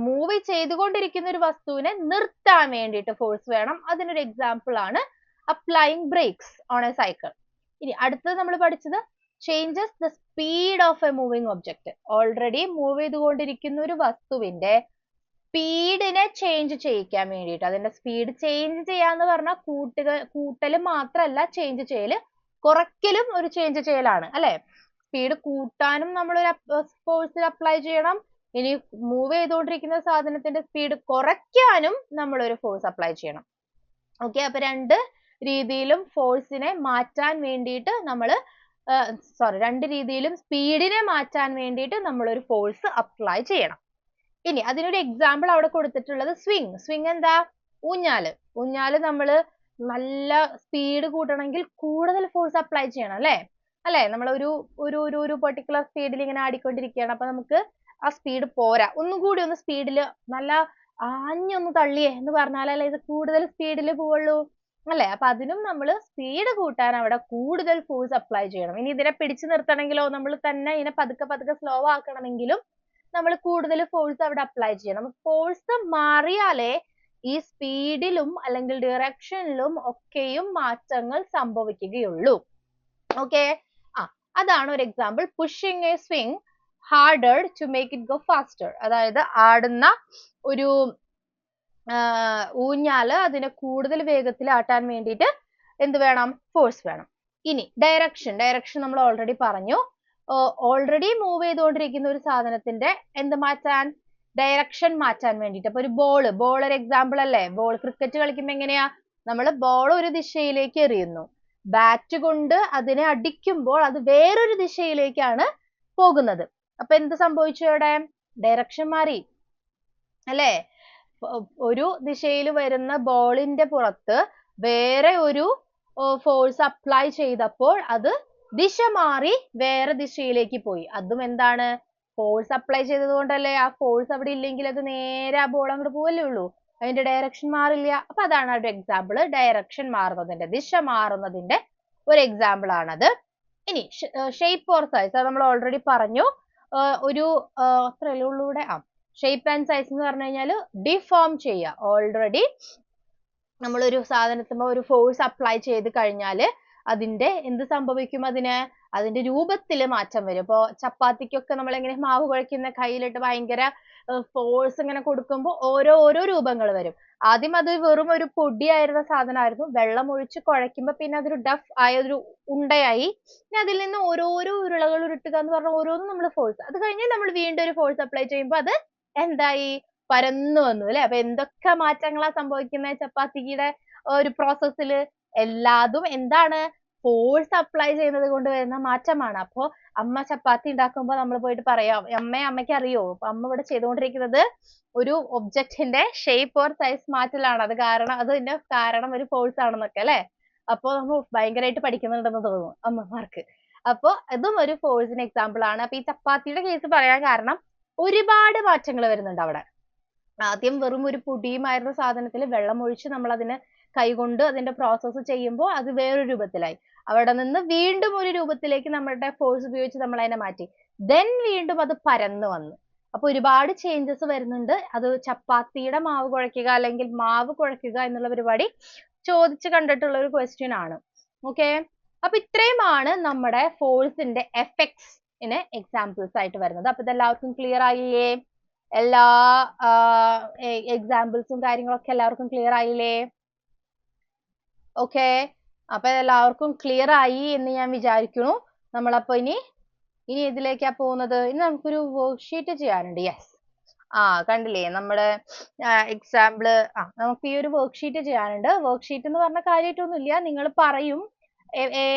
മൂവ് ചെയ്തുകൊണ്ടിരിക്കുന്ന ഒരു വസ്തുവിനെ നിർത്താൻ വേണ്ടിയിട്ട് ഫോഴ്സ് വേണം. അതിനൊരു എക്സാമ്പിൾ ആണ് applying brakes on a cycle. ഇനി അടുത്തത് നമ്മൾ പഠിച്ചത് changes the speed of a moving object. Already move ചെയ്തുകൊണ്ടിരിക്കുന്ന ഒരു വസ്തുവിന്റെ സ്പീഡിനെ ചേഞ്ച് ചെയ്യിക്കാൻ വേണ്ടിയിട്ട്, അതിന്റെ സ്പീഡ് ചേഞ്ച് ചെയ്യാന്ന് പറഞ്ഞാൽ കൂട്ടല് മാത്രമല്ല ചേഞ്ച് ചെയ്യല്, കുറയ്ക്കലും ഒരു ചേഞ്ച് ചെയ്യലാണ് അല്ലെ. സ്പീഡ് കൂട്ടാനും നമ്മൾ ഒരു ഫോഴ്സ് അപ്ലൈ ചെയ്യണം. ഇനി മൂവ് ചെയ്തുകൊണ്ടിരിക്കുന്ന സാധനത്തിന്റെ സ്പീഡ് കുറയ്ക്കാനും നമ്മൾ ഒരു ഫോഴ്സ് അപ്ലൈ ചെയ്യണം. ഓക്കെ, അപ്പൊ രണ്ട് രീതിയിലും ഫോഴ്സിനെ മാറ്റാൻ വേണ്ടിയിട്ട് രണ്ട് രീതിയിലും സ്പീഡിനെ മാറ്റാൻ വേണ്ടിയിട്ട് നമ്മൾ ഒരു ഫോഴ്സ് അപ്ലൈ ചെയ്യണം. ഇനി അതിനൊരു എക്സാമ്പിൾ അവിടെ കൊടുത്തിട്ടുള്ളത് സ്വിങ് എന്താ? ഊഞ്ഞാല് നമ്മൾ നല്ല സ്പീഡ് കൂട്ടണമെങ്കിൽ കൂടുതൽ ഫോഴ്സ് അപ്ലൈ ചെയ്യണം അല്ലേ. നമ്മൾ ഒരു പെർട്ടിക്കുലർ സ്പീഡിൽ ഇങ്ങനെ ആടിക്കൊണ്ടിരിക്കുകയാണ്. അപ്പൊ നമുക്ക് ആ സ്പീഡ് പോരാ, ഒന്നുകൂടി ഒന്ന് സ്പീഡിൽ നല്ല ആഞ്ഞൊന്ന് തള്ളിയേ എന്ന് പറഞ്ഞാലല്ലേ ഇത് കൂടുതൽ സ്പീഡിൽ പോവുള്ളൂ അല്ലെ. അപ്പൊ അതിനും നമ്മൾ സ്പീഡ് കൂട്ടാൻ അവിടെ കൂടുതൽ ഫോഴ്സ് അപ്ലൈ ചെയ്യണം. ഇനി ഇതിനെ പിടിച്ചു നിർത്തണമെങ്കിലോ നമ്മൾ തന്നെ ഇതിനെ പതുക്കെ സ്ലോ ആക്കണമെങ്കിലും നമ്മൾ കൂടുതൽ ഫോഴ്സ് അവിടെ അപ്ലൈ ചെയ്യണം. ഫോഴ്സ് മാറിയാലേ ഈ സ്പീഡിലും അല്ലെങ്കിൽ ഡിറക്ഷനിലും ഒക്കെയും മാറ്റങ്ങൾ സംഭവിക്കുകയുള്ളൂ. ഓക്കെ, അതാണ് ഒരു example. Pushing A swing harder to make it go faster. അതായത് ആടുന്ന ഒരു ഊഞ്ഞാല് അതിനെ കൂടുതൽ വേഗത്തിൽ ആട്ടാൻ വേണ്ടിയിട്ട് എന്ത് വേണം? ഫോഴ്സ് വേണം. ഇനി ഡയറക്ഷൻ നമ്മൾ ഓൾറെഡി പറഞ്ഞു. ഓൾറെഡി മൂവ് ചെയ്തുകൊണ്ടിരിക്കുന്ന ഒരു സാധനത്തിന്റെ എന്ത് മാറ്റാൻ? ഡയറക്ഷൻ മാറ്റാൻ വേണ്ടിയിട്ട്. അപ്പൊ ഒരു ബോൾ ഒരു എക്സാമ്പിൾ അല്ലേ. ക്രിക്കറ്റ് കളിക്കുമ്പോ എങ്ങനെയാ? നമ്മൾ ബോൾ ഒരു ദിശയിലേക്ക് എറിയുന്നു, ബാറ്റ് കൊണ്ട് അതിനെ അടിക്കുമ്പോൾ അത് വേറൊരു ദിശയിലേക്കാണ് പോകുന്നത്. അപ്പൊ എന്ത് സംഭവിച്ചു? അവിടെ ഡയറക്ഷൻ മാറി അല്ലേ. ഒരു ദിശയിൽ വരുന്ന ബോളിന്റെ പുറത്ത് വേറെ ഒരു ഫോഴ്സ് അപ്ലൈ ചെയ്തപ്പോൾ അത് ദിശ മാറി വേറെ ദിശയിലേക്ക് പോയി. അതും എന്താണ്? ഫോഴ്സ് അപ്ലൈ ചെയ്തത് കൊണ്ടല്ലേ. ആ ഫോഴ്സ് അവിടെ ഇല്ലെങ്കിൽ അത് നേരെ ആ ബോൾ അങ്ങോട്ട് പോവല്ലേ ഉള്ളൂ. അതിന്റെ ഡയറക്ഷൻ മാറില്ല. അപ്പൊ അതാണ് ഒരു എക്സാമ്പിൾ. ഡയറക്ഷൻ മാറുന്നതിന്റെ, ദിശ മാറുന്നതിന്റെ ഒരു എക്സാമ്പിൾ ആണത്. ഇനി ഷേപ്പ് ഓർ സൈസ്, അത് നമ്മൾ ഓൾറെഡി പറഞ്ഞു. ഒരു അത്രയല്ലേ ഉള്ളൂ ഇവിടെ. ഷേപ്പ് ആൻഡ് സൈസ് എന്ന് പറഞ്ഞു കഴിഞ്ഞാൽ ഡിഫോം ചെയ്യുക. ഓൾറെഡി നമ്മളൊരു സാധനത്തിന് ഒരു ഫോഴ്സ് അപ്ലൈ ചെയ്ത് കഴിഞ്ഞാൽ അതിന്റെ എന്ത് സംഭവിക്കും? അതിന്റെ രൂപത്തിൽ മാറ്റം വരും. ഇപ്പൊ ചപ്പാത്തിക്കൊക്കെ നമ്മൾ എങ്ങനെ മാവ് കുഴയ്ക്കുന്ന, കയ്യിലിട്ട് ഭയങ്കര ഫോഴ്സ് ഇങ്ങനെ കൊടുക്കുമ്പോൾ ഓരോ രൂപങ്ങൾ വരും. ആദ്യം അത് വെറും ഒരു പൊടിയായിരുന്ന സാധനമായിരുന്നു. വെള്ളം ഒഴിച്ച് കുഴയ്ക്കുമ്പോൾ പിന്നെ അതൊരു ഡഫ് ആയ ഒരു ഉണ്ടയായി. പിന്നെ അതിൽ നിന്ന് ഓരോരോ ഉരുളകൾ ഉരുട്ടുക എന്ന് പറഞ്ഞാൽ ഓരോന്നും നമ്മൾ ഫോഴ്സ്, അത് കഴിഞ്ഞ് നമ്മൾ വീണ്ടും ഒരു ഫോഴ്സ് അപ്ലൈ ചെയ്യുമ്പോൾ അത് എന്തായി? പരന്നു വന്നു അല്ലെ. അപ്പൊ എന്തൊക്കെ മാറ്റങ്ങളാ സംഭവിക്കുന്നത് ചപ്പാത്തിയുടെ ഒരു പ്രോസസ്സിൽ? എല്ലാതും എന്താണ്? ഫോഴ്സ് അപ്ലൈ ചെയ്യുന്നത് കൊണ്ട് വരുന്ന മാറ്റമാണ്. അപ്പൊ അമ്മ ചപ്പാത്തി ഉണ്ടാക്കുമ്പോൾ നമ്മൾ പോയിട്ട് പറയാം, അമ്മയ്ക്ക് അറിയോ അമ്മ ഇവിടെ ചെയ്തുകൊണ്ടിരിക്കുന്നത് ഒരു ഒബ്ജക്റ്റിന്റെ ഷേപ്പ് ഓർ സൈസ് മാറ്റലാണ്, അതിന്റെ കാരണം ഒരു ഫോഴ്സ് ആണെന്നൊക്കെ അല്ലെ. അപ്പൊ നമ്മൾ ഭയങ്കരമായിട്ട് പഠിക്കുന്നുണ്ടെന്ന് തോന്നുന്നു അമ്മമാർക്ക്. അപ്പൊ ഇതും ഒരു ഫോഴ്സിന് എക്സാമ്പിൾ ആണ്. അപ്പൊ ഈ ചപ്പാത്തിയുടെ കേസ് പറയാൻ കാരണം ഒരുപാട് മാറ്റങ്ങൾ വരുന്നുണ്ട് അവിടെ. ആദ്യം വെറും ഒരു പൊടിയുമായിരുന്ന സാധനത്തിൽ വെള്ളം ഒഴിച്ച് നമ്മൾ അതിനെ കൈകൊണ്ട് അതിന്റെ പ്രോസസ്സ് ചെയ്യുമ്പോൾ അത് വേറൊരു രൂപത്തിലായി. അവിടെ നിന്ന് വീണ്ടും ഒരു രൂപത്തിലേക്ക് നമ്മുടെ ഫോഴ്സ് ഉപയോഗിച്ച് നമ്മൾ അതിനെ മാറ്റി. ദെൻ വീണ്ടും അത് പരന്നു വന്നു. അപ്പൊ ഒരുപാട് ചേഞ്ചസ് വരുന്നുണ്ട്. അത് ചപ്പാത്തിയുടെ മാവ് കുഴയ്ക്കുക അല്ലെങ്കിൽ മാവ് കുഴയ്ക്കുക എന്നുള്ള പരിപാടി ചോദിച്ച് കണ്ടിട്ടുള്ള ഒരു ക്വസ്റ്റ്യൻ ആണ്. ഓക്കെ, അപ്പൊ ഇത്രയുമാണ് നമ്മുടെ ഫോഴ്സിന്റെ എഫക്ട്സിന് എക്സാമ്പിൾസ് ആയിട്ട് വരുന്നത്. അപ്പൊ ഇതെല്ലാവർക്കും ക്ലിയർ ആയില്ലേ? എല്ലാ എക്സാമ്പിൾസും കാര്യങ്ങളൊക്കെ എല്ലാവർക്കും ക്ലിയർ ആയില്ലേ? ഓക്കെ, അപ്പൊ എല്ലാവർക്കും ക്ലിയർ ആയി എന്ന് ഞാൻ വിചാരിക്കുന്നു. നമ്മളപ്പോ ഇനി ഇതിലേക്കാ പോകുന്നത്. ഇനി നമുക്കൊരു വർക്ക്ഷീറ്റ് ചെയ്യാനുണ്ട്. യെസ്, കണ്ടില്ലേ നമ്മുടെ എക്സാമ്പിള്. നമുക്ക് ഈ ഒരു വർക്ക്ഷീറ്റ് ചെയ്യാനുണ്ട്. വർക്ക്ഷീറ്റ് എന്ന് പറഞ്ഞ കാര്യമായിട്ടൊന്നുമില്ല. നിങ്ങൾ പറയും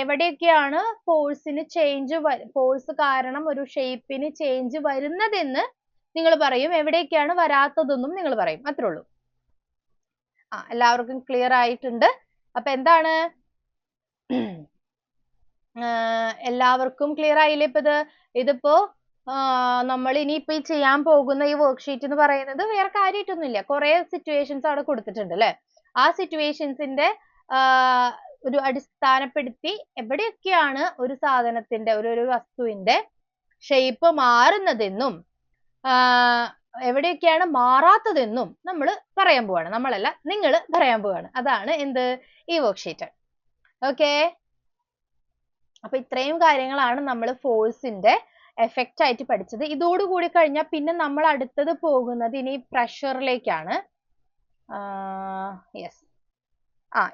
എവിടെയൊക്കെയാണ് ഫോഴ്സ് കാരണം ഒരു ഷേപ്പിന് ചേഞ്ച് വരുന്നതെന്ന് നിങ്ങൾ പറയും. എവിടെയൊക്കെയാണ് വരാത്തതെന്നും നിങ്ങൾ പറയും. അത്രേ ഉള്ളൂ. എല്ലാവർക്കും ക്ലിയർ ആയിട്ടുണ്ട്. അപ്പൊ എന്താണ്, എല്ലാവർക്കും ക്ലിയർ ആയില്ലേ? ഇതിപ്പോ നമ്മൾ ഇനിയിപ്പോ ഈ ചെയ്യാൻ പോകുന്ന ഈ വർക്ക്ഷീറ്റ് എന്ന് പറയുന്നത് വേറെ കാര്യമായിട്ടൊന്നുമില്ല. കുറെ സിറ്റുവേഷൻസ് അവിടെ കൊടുത്തിട്ടുണ്ട് അല്ലെ. ആ സിറ്റുവേഷൻസിന്റെ ഒരു അടിസ്ഥാനപ്പെടുത്തി എവിടെയൊക്കെയാണ് ഒരു സാധനത്തിന്റെ ഒരു വസ്തുവിന്റെ ഷേപ്പ് മാറുന്നതെന്നും എവിടെയൊക്കെയാണ് മാറാത്തതെന്നും നമ്മൾ പറയാൻ പോവാണ്. നമ്മളല്ല, നിങ്ങൾ പറയാൻ പോവാണ്. അതാണ് എന്ത്? ഈ വർക്ക്ഷീറ്റ്. ഓക്കെ, അപ്പൊ ഇത്രയും കാര്യങ്ങളാണ് നമ്മൾ ഫോഴ്സിന്റെ എഫക്റ്റ് ആയിട്ട് പഠിച്ചത്. ഇതോടുകൂടി കഴിഞ്ഞാൽ പിന്നെ നമ്മൾ അടുത്തത് പോകുന്നത് ഇനി പ്രഷറിലേക്കാണ്. യെസ്,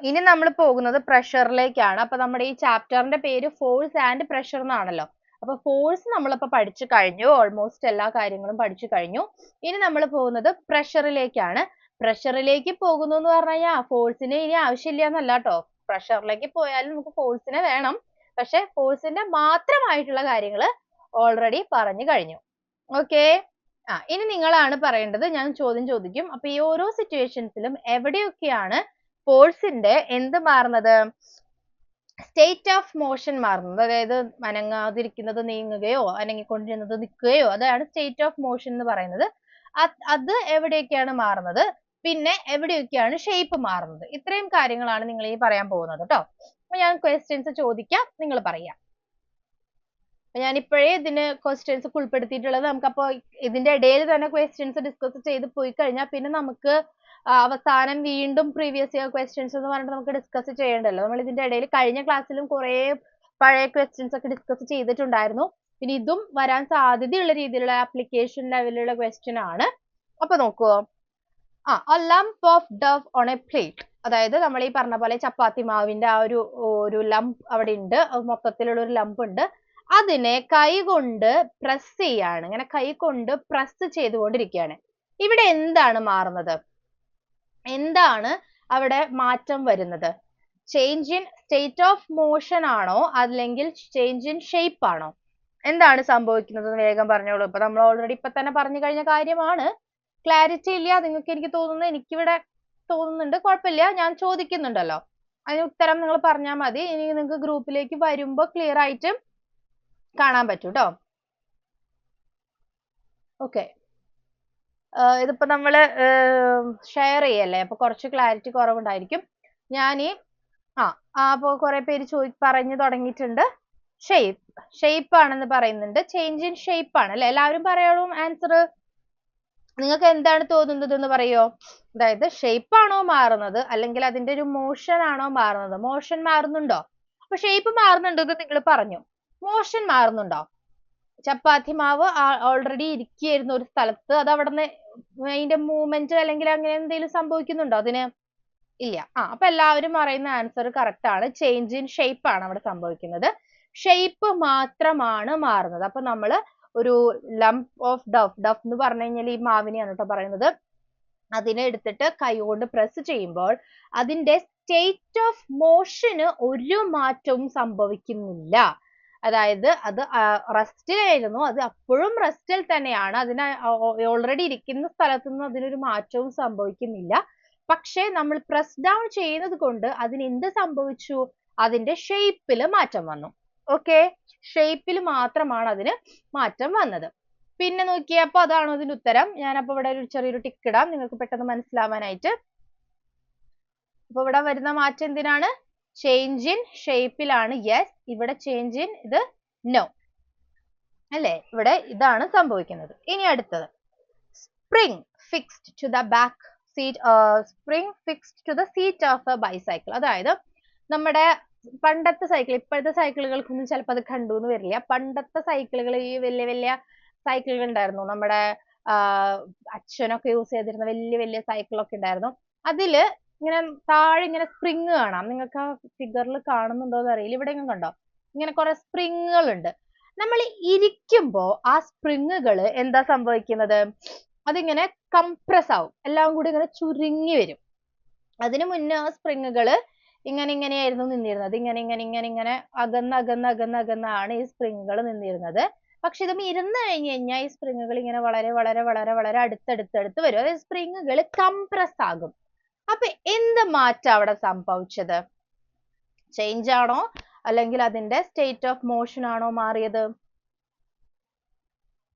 ഇനി നമ്മൾ പോകുന്നത് പ്രഷറിലേക്കാണ്. അപ്പൊ നമ്മുടെ ഈ ചാപ്റ്ററിന്റെ പേര് ഫോഴ്സ് ആൻഡ് പ്രഷർ എന്നാണല്ലോ. അപ്പൊ ഫോഴ്സ് നമ്മളിപ്പോ പഠിച്ചു കഴിഞ്ഞു. ഓൾമോസ്റ്റ് എല്ലാ കാര്യങ്ങളും പഠിച്ചു കഴിഞ്ഞു. ഇനി നമ്മൾ പോകുന്നത് പ്രഷറിലേക്കാണ്. പ്രഷറിലേക്ക് പോകുന്നു എന്ന് പറഞ്ഞു കഴിഞ്ഞാൽ ഫോഴ്സിന് ഇനി ആവശ്യമില്ല എന്നല്ല കേട്ടോ. പ്രഷറിലേക്ക് പോയാലും നമുക്ക് ഫോഴ്സിനെ വേണം. പക്ഷെ ഫോഴ്സിന്റെ മാത്രമായിട്ടുള്ള കാര്യങ്ങൾ ഓൾറെഡി പറഞ്ഞു കഴിഞ്ഞു. ഓക്കെ, ഇനി നിങ്ങളാണ് പറയേണ്ടത്. ഞാൻ ചോദ്യം ചോദിക്കും. അപ്പൊ ഈ ഓരോ സിറ്റുവേഷൻസിലും എവിടെയൊക്കെയാണ് ഫോഴ്സിന്റെ എന്ത് മാറുന്നത്? സ്റ്റേറ്റ് ഓഫ് മോഷൻ മാറുന്നത്. അതായത് അനങ്ങാതിരിക്കുന്നത് നീങ്ങുകയോ അനങ്ങിക്കൊണ്ടിരുന്നത് നിൽക്കുകയോ, അതാണ് സ്റ്റേറ്റ് ഓഫ് മോഷൻ എന്ന് പറയുന്നത്. അത് എവിടെയൊക്കെയാണ് മാറുന്നത്, പിന്നെ എവിടെയൊക്കെയാണ് ഷേപ്പ് മാറുന്നത്. ഇത്രയും കാര്യങ്ങളാണ് നിങ്ങൾ ഈ പറയാൻ പോകുന്നത് കേട്ടോ. അപ്പൊ ഞാൻ ക്വസ്റ്റ്യൻസ് ചോദിക്കാം, നിങ്ങൾ പറയാം. ഞാൻ ഇപ്പോഴേ ഇതിന് ക്വസ്റ്റ്യൻസ് ഉൾപ്പെടുത്തിയിട്ടുള്ളത്. നമുക്കപ്പോ ഇതിന്റെ ഇടയിൽ തന്നെ ക്വസ്റ്റ്യൻസ് ഡിസ്കസ് ചെയ്ത് പോയി കഴിഞ്ഞാൽ പിന്നെ നമുക്ക് അവസാനം വീണ്ടും പ്രീവിയസ് ഇയർ ക്വസ്റ്റ്യൻസ് എന്ന് പറഞ്ഞിട്ട് നമുക്ക് ഡിസ്കസ് ചെയ്യണ്ടല്ലോ. നമ്മൾ ഇതിന്റെ ഇടയിൽ കഴിഞ്ഞ ക്ലാസ്സിലും കുറെ പഴയ ക്വസ്റ്റ്യൻസ് ഒക്കെ ഡിസ്കസ് ചെയ്തിട്ടുണ്ടായിരുന്നു. പിന്നെ ഇതും വരാൻ സാധ്യതയുള്ള രീതിയിലുള്ള ആപ്ലിക്കേഷൻ ലെവലിലുള്ള ക്വസ്റ്റ്യൻ ആണ്. അപ്പൊ നോക്കുവോ, a lump of dough on a plate. അതായത് നമ്മൾ ഈ പറഞ്ഞ പോലെ ചപ്പാത്തി മാവിന്റെ ആ ഒരു ലംപ് അവിടെ ഉണ്ട്, മൊത്തത്തിലുള്ള ഒരു ലംപ് ഉണ്ട്. അതിനെ കൈ കൊണ്ട് പ്രസ് ചെയ്യാണ്. ഇങ്ങനെ കൈ കൊണ്ട് പ്രസ് ചെയ്തുകൊണ്ടിരിക്കുകയാണ്. ഇവിടെ എന്താണ് മാറുന്നത്? എന്താണ് അവിടെ മാറ്റം വരുന്നത്? Change in state of motion ആണോ അല്ലെങ്കിൽ ചേഞ്ച് ഇൻ ഷേപ്പ് ആണോ? എന്താണ് സംഭവിക്കുന്നത്? വേഗം പറഞ്ഞോളൂ. ഇപ്പൊ നമ്മൾ ഓൾറെഡി ഇപ്പൊ തന്നെ പറഞ്ഞു കഴിഞ്ഞ കാര്യമാണ്. ക്ലാരിറ്റി ഇല്ല നിങ്ങൾക്ക് എനിക്ക് തോന്നുന്നു, എനിക്കിവിടെ തോന്നുന്നുണ്ട്. കുഴപ്പമില്ല, ഞാൻ ചോദിക്കുന്നുണ്ടല്ലോ, അതിന് ഉത്തരം നിങ്ങൾ പറഞ്ഞാൽ മതി. ഇനി നിങ്ങൾക്ക് ഗ്രൂപ്പിലേക്ക് വരുമ്പോൾ ക്ലിയർ ആയിട്ട് കാണാൻ പറ്റും കേട്ടോ. ഓക്കെ, ഇതിപ്പോ നമ്മള് ഷെയർ ചെയ്യല്ലേ, അപ്പൊ കുറച്ച് ക്ലാരിറ്റി കുറവുണ്ടായിരിക്കും. ഞാനീ അപ്പൊ കുറെ പേര് പറഞ്ഞു തുടങ്ങിയിട്ടുണ്ട്. ഷേപ്പ് ആണെന്ന് പറയുന്നുണ്ട്. ചേഞ്ച് ഇൻ ഷേപ്പ് ആണ് അല്ലെ? എല്ലാവരും പറയണോ ആൻസർ? നിങ്ങൾക്ക് എന്താണ് തോന്നുന്നത് എന്ന് പറയോ? അതായത് ഷേപ്പ് ആണോ മാറുന്നത്, അല്ലെങ്കിൽ അതിന്റെ ഒരു മോഷൻ ആണോ മാറുന്നത്? മോഷൻ മാറുന്നുണ്ടോ? അപ്പൊ ഷേപ്പ് മാറുന്നുണ്ടെന്ന് നിങ്ങൾ പറഞ്ഞു. മോഷൻ മാറുന്നുണ്ടോ? ചപ്പാത്തി മാവ് ഓൾറെഡി ഇരിക്കുകയായിരുന്നു ഒരു സ്ഥലത്ത്, അത് അവിടെ നിന്ന് അതിന്റെ മൂവ്മെന്റ് അല്ലെങ്കിൽ അങ്ങനെ എന്തെങ്കിലും സംഭവിക്കുന്നുണ്ടോ അതിന്? ഇല്ല. അപ്പൊ എല്ലാവരും പറയുന്ന ആൻസർ കറക്റ്റ് ആണ്. ചേഞ്ച് ഇൻ ഷേപ്പ് ആണ് അവിടെ സംഭവിക്കുന്നത്. ഷേപ്പ് മാത്രമാണ് മാറുന്നത്. അപ്പൊ നമ്മള് ഒരു ലംപ് ഓഫ് ഡഫ് എന്ന് പറഞ്ഞു കഴിഞ്ഞാൽ ഈ മാവിനെയാണ് കേട്ടോ പറയുന്നത്. അതിനെ എടുത്തിട്ട് കൈകൊണ്ട് പ്രസ് ചെയ്യുമ്പോൾ അതിന്റെ സ്റ്റേറ്റ് ഓഫ് മോഷന് ഒരു മാറ്റവും സംഭവിക്കുന്നില്ല. അതായത് അത് റെസ്റ്റിലായിരുന്നു, അത് അപ്പോഴും റെസ്റ്റിൽ തന്നെയാണ്. അതിന് ഓൾറെഡി ഇരിക്കുന്ന സ്ഥലത്തു നിന്ന് അതിനൊരു മാറ്റവും സംഭവിക്കുന്നില്ല. പക്ഷെ നമ്മൾ പ്രസ് ഡൗൺ ചെയ്യുന്നത് കൊണ്ട് അതിന് എന്ത് സംഭവിച്ചു? അതിന്റെ ഷേപ്പിൽ മാറ്റം വന്നു. ഓക്കെ, ഷേപ്പിൽ മാത്രമാണ് അതിന് മാറ്റം വന്നത്. പിന്നെ നോക്കിയപ്പോ അതാണോ അതിന്റെ ഉത്തരം? ഞാനപ്പോ ഇവിടെ ഒരു ചെറിയൊരു ടിക്ക് ഇടാം നിങ്ങൾക്ക് പെട്ടെന്ന് മനസ്സിലാവാനായിട്ട്. അപ്പൊ ഇവിടെ വരുന്ന മാറ്റം എന്തിനാണ്? ചേഞ്ച് ഇൻ ഷേപ്പിലാണ്. യെസ്, ഇവിടെ ചേഞ്ച് ഇൻ ഇത് നോ അല്ലേ? ഇവിടെ ഇതാണ് സംഭവിക്കുന്നത്. ഇനി അടുത്തത് spring fixed to the back seat, spring fixed to the seat of a bicycle. അതായത് നമ്മുടെ പണ്ടത്തെ സൈക്കിൾ, ഇപ്പോഴത്തെ സൈക്കിളുകൾക്കൊന്നും ചിലപ്പോൾ അത് കണ്ടു എന്ന് വരില്ല. പണ്ടത്തെ സൈക്കിളുകൾ, ഈ വലിയ വലിയ സൈക്കിളുകൾ ഉണ്ടായിരുന്നു, നമ്മുടെ അച്ഛനൊക്കെ യൂസ് ചെയ്തിരുന്ന വലിയ വലിയ സൈക്കിളൊക്കെ ഉണ്ടായിരുന്നു. അതില് ഇങ്ങനെ താഴെ ഇങ്ങനെ സ്പ്രിങ് കാണാം. നിങ്ങൾക്ക് ആ ഫിഗറിൽ കാണുന്നുണ്ടോ എന്ന് അറിയില്ല. ഇവിടെ കണ്ടോ, ഇങ്ങനെ കുറെ സ്പ്രിങ്ങുകൾ ഉണ്ട്. നമ്മൾ ഇരിക്കുമ്പോ ആ സ്പ്രിങ്ങുകൾ എന്താ സംഭവിക്കുന്നത്? അതിങ്ങനെ കംപ്രസ് ആവും, എല്ലാം കൂടി ഇങ്ങനെ ചുരുങ്ങി വരും. അതിനു മുന്നേ ആ സ്പ്രിങ്ങുകള് ഇങ്ങനെയായിരുന്നു നിന്നിരുന്നത്. ഇങ്ങനെ അകന്നാണ് ഈ സ്പ്രിങ്ങുകൾ നിന്നിരുന്നത്. പക്ഷെ ഇത് ഇരുന്ന് കഴിഞ്ഞ് കഴിഞ്ഞാൽ ഈ സ്പ്രിങ്ങുകൾ ഇങ്ങനെ വളരെ വളരെ വളരെ വളരെ അടുത്തടുത്ത് വരും. അതായത് സ്പ്രിങ്ങുകൾ കംപ്രസ് ആകും. അപ്പൊ എന്ത് മാറ്റം അവിടെ സംഭവിച്ചത്? ചേഞ്ച് ആണോ അല്ലെങ്കിൽ അതിന്റെ സ്റ്റേറ്റ് ഓഫ് മോഷൻ ആണോ മാറിയത്?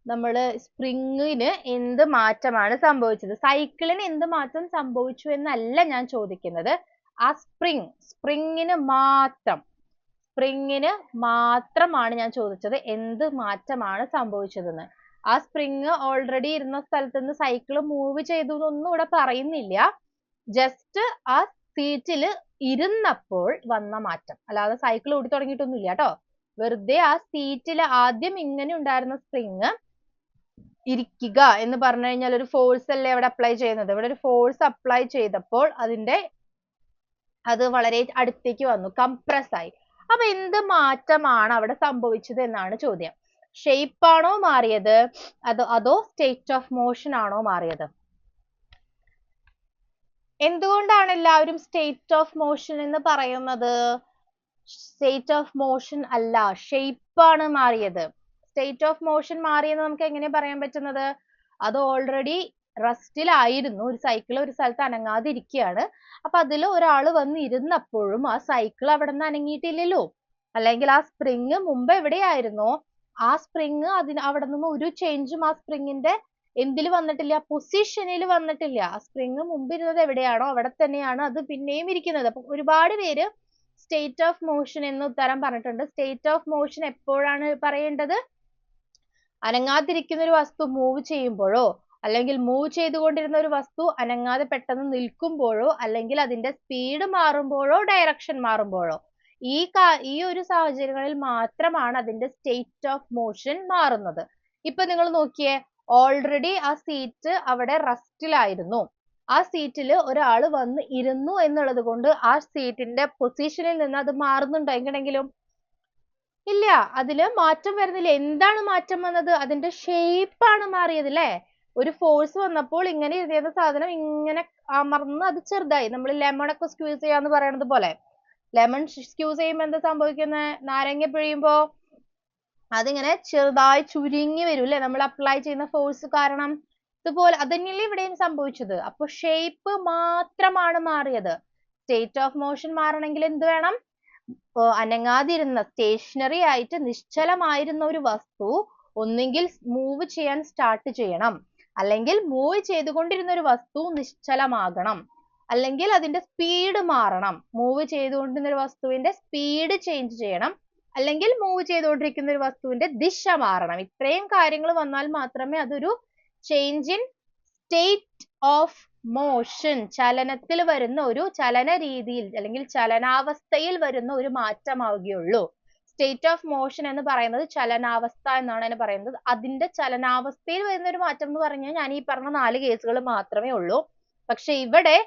നമ്മള് സ്പ്രിങ്ങിന് എന്ത് മാറ്റമാണ് സംഭവിച്ചത്? സൈക്കിളിന് എന്ത് മാറ്റം സംഭവിച്ചു എന്നല്ല ഞാൻ ചോദിക്കുന്നത്. ആ സ്പ്രിങ്ങിന് മാത്രമാണ് ഞാൻ ചോദിച്ചത് എന്ത് മാറ്റമാണ് സംഭവിച്ചതെന്ന്. ആ സ്പ്രിങ് ഓൾറെഡി ഇരുന്ന സ്ഥലത്ത് നിന്ന് സൈക്കിൾ മൂവ് ചെയ്തു എന്നൊന്നും ഇവിടെ പറയുന്നില്ല. ജസ്റ്റ് ആ സീറ്റിൽ ഇരുന്നപ്പോൾ വന്ന മാറ്റം, അല്ലാതെ സൈക്കിൾ ഓടി തുടങ്ങിയിട്ടൊന്നുമില്ല കേട്ടോ. വെറുതെ ആ സീറ്റിൽ ആദ്യം ഇങ്ങനെ ഉണ്ടായിരുന്ന സ്പ്രിങ് ഇരിക്കുക എന്ന് പറഞ്ഞു കഴിഞ്ഞാൽ ഒരു ഫോഴ്സ് അല്ലേ അവിടെ അപ്ലൈ ചെയ്യുന്നത്. ഇവിടെ ഒരു ഫോഴ്സ് അപ്ലൈ ചെയ്തപ്പോൾ അത് വളരെ അടുത്തേക്ക് വന്നു, കംപ്രസ് ആയി. അപ്പൊ എന്ത് മാറ്റമാണ് അവിടെ സംഭവിച്ചത് എന്നാണ് ചോദ്യം. ഷേപ്പ് ആണോ മാറിയത്, അതോ സ്റ്റേറ്റ് ഓഫ് മോഷൻ ആണോ മാറിയത്? എന്തുകൊണ്ടാണ് എല്ലാവരും സ്റ്റേറ്റ് ഓഫ് മോഷൻ എന്ന് പറയുന്നത്? സ്റ്റേറ്റ് ഓഫ് മോഷൻ അല്ല, ഷേപ്പ് ആണ് മാറിയത്. സ്റ്റേറ്റ് ഓഫ് മോഷൻ മാറിയെന്ന് നമുക്ക് എങ്ങനെ പറയാൻ പറ്റുന്നത്? അത് ഓൾറെഡി റെസ്റ്റിലായിരുന്നു. ഒരു സൈക്കിൾ ഒരു സ്ഥലത്ത് അനങ്ങാതിരിക്കുകയാണ്. അപ്പൊ അതിൽ ഒരാൾ വന്ന് ഇരുന്നപ്പോഴും ആ സൈക്കിൾ അവിടെ നിന്ന് അനങ്ങിയിട്ടില്ലല്ലോ. അല്ലെങ്കിൽ ആ സ്പ്രിങ് മുമ്പ് എവിടെയായിരുന്നോ ആ സ്പ്രിങ് അവിടെ നിന്ന് ഒരു ചേഞ്ചും ആ സ്പ്രിങ്ങിന്റെ എന്തിൽ വന്നിട്ടില്ല? പൊസിഷനിൽ വന്നിട്ടില്ല. ആ സ്പ്രിങ് മുമ്പ് ഇരുന്നത് എവിടെയാണോ അവിടെ തന്നെയാണ് അത് പിന്നെയും ഇരിക്കുന്നത്. അപ്പൊ ഒരുപാട് പേര് സ്റ്റേറ്റ് ഓഫ് മോഷൻ എന്ന് ഉത്തരം പറഞ്ഞിട്ടുണ്ട്. സ്റ്റേറ്റ് ഓഫ് മോഷൻ എപ്പോഴാണ് പറയേണ്ടത്? അനങ്ങാതിരിക്കുന്ന ഒരു വസ്തു മൂവ് ചെയ്യുമ്പോഴോ, അല്ലെങ്കിൽ മൂവ് ചെയ്തുകൊണ്ടിരുന്ന ഒരു വസ്തു അനങ്ങാതെ പെട്ടെന്ന് നിൽക്കുമ്പോഴോ, അല്ലെങ്കിൽ അതിന്റെ സ്പീഡ് മാറുമ്പോഴോ, ഡയറക്ഷൻ മാറുമ്പോഴോ, ഈ ഒരു സാഹചര്യങ്ങളിൽ മാത്രമാണ് അതിന്റെ സ്റ്റേറ്റ് ഓഫ് മോഷൻ മാറുന്നത്. ഇപ്പൊ നിങ്ങൾ നോക്കിയേ, ഓൾറെഡി ആ സീറ്റ് അവിടെ റെസ്റ്റിലായിരുന്നു. ആ സീറ്റിൽ ഒരാൾ വന്ന് ഇരുന്നു എന്നുള്ളത് കൊണ്ട് ആ സീറ്റിന്റെ പൊസിഷനിൽ നിന്ന് അത് മാറുന്നുണ്ടോ എങ്ങനെയെങ്കിലും? ഇല്ല, അതില് മാറ്റം വരുന്നില്ല. എന്താണ് മാറ്റം വന്നത്? അതിന്റെ ഷേപ്പ് ആണ് മാറിയത് അല്ലേ? ഒരു ഫോഴ്സ് വന്നപ്പോൾ ഇങ്ങനെ ഇരുന്ന സാധനം ഇങ്ങനെ അമർന്ന് അത് ചെറുതായി. നമ്മൾ ലെമൺ ഒക്കെ സ്ക്വീസ് ചെയ്യാന്ന് പറയുന്നത് പോലെ, ലെമൺ സ്ക്വീസ് ചെയ്യുമ്പോൾ എന്താ സംഭവിക്കുന്നത്? നാരങ്ങ പിഴിയുമ്പോ അതിങ്ങനെ ചെറുതായി ചുരുങ്ങി വരും അല്ലെ? നമ്മൾ അപ്ലൈ ചെയ്യുന്ന ഫോഴ്സ് കാരണം. ഇതുപോലെ അതന്നെയല്ലേ ഇവിടെയും സംഭവിച്ചത്. അപ്പൊ ഷേപ്പ് മാത്രമാണ് മാറിയത്. സ്റ്റേറ്റ് ഓഫ് മോഷൻ മാറണമെങ്കിൽ എന്ത് വേണം? അനങ്ങാതിരുന്ന സ്റ്റേഷനറി ആയിട്ട് നിശ്ചലമായിരുന്ന ഒരു വസ്തു ഒന്നുകിൽ മൂവ് ചെയ്യാൻ സ്റ്റാർട്ട് ചെയ്യണം, അല്ലെങ്കിൽ മൂവ് ചെയ്തുകൊണ്ടിരുന്ന ഒരു വസ്തു നിശ്ചലമാകണം, അല്ലെങ്കിൽ അതിന്റെ സ്പീഡ് മാറണം. മൂവ് ചെയ്തുകൊണ്ടിരുന്ന ഒരു വസ്തുവിന്റെ സ്പീഡ് ചേഞ്ച് ചെയ്യണം, അല്ലെങ്കിൽ മൂവ് ചെയ്തുകൊണ്ടിരിക്കുന്ന ഒരു വസ്തുവിന്റെ ദിശ മാറണം. ഇത്രയും കാര്യങ്ങൾ വന്നാൽ മാത്രമേ അതൊരു change in state of motion, ചലനത്തിൽ വരുന്ന ഒരു ചലന രീതിയിൽ അല്ലെങ്കിൽ ചലനാവസ്ഥയിൽ വരുന്ന ഒരു മാറ്റമാവുകയുള്ളൂ. സ്റ്റേറ്റ് ഓഫ് മോഷൻ എന്ന് പറയുന്നത് ചലനാവസ്ഥ എന്നാണ് അതിനെ പറയുന്നത്. അതിന്റെ ചലനാവസ്ഥയിൽ വരുന്ന ഒരു മാറ്റം എന്ന് പറഞ്ഞാൽ ഞാൻ ഈ പറഞ്ഞ 4 കേസുകൾ മാത്രമേ ഉള്ളൂ. പക്ഷെ ഇവിടെ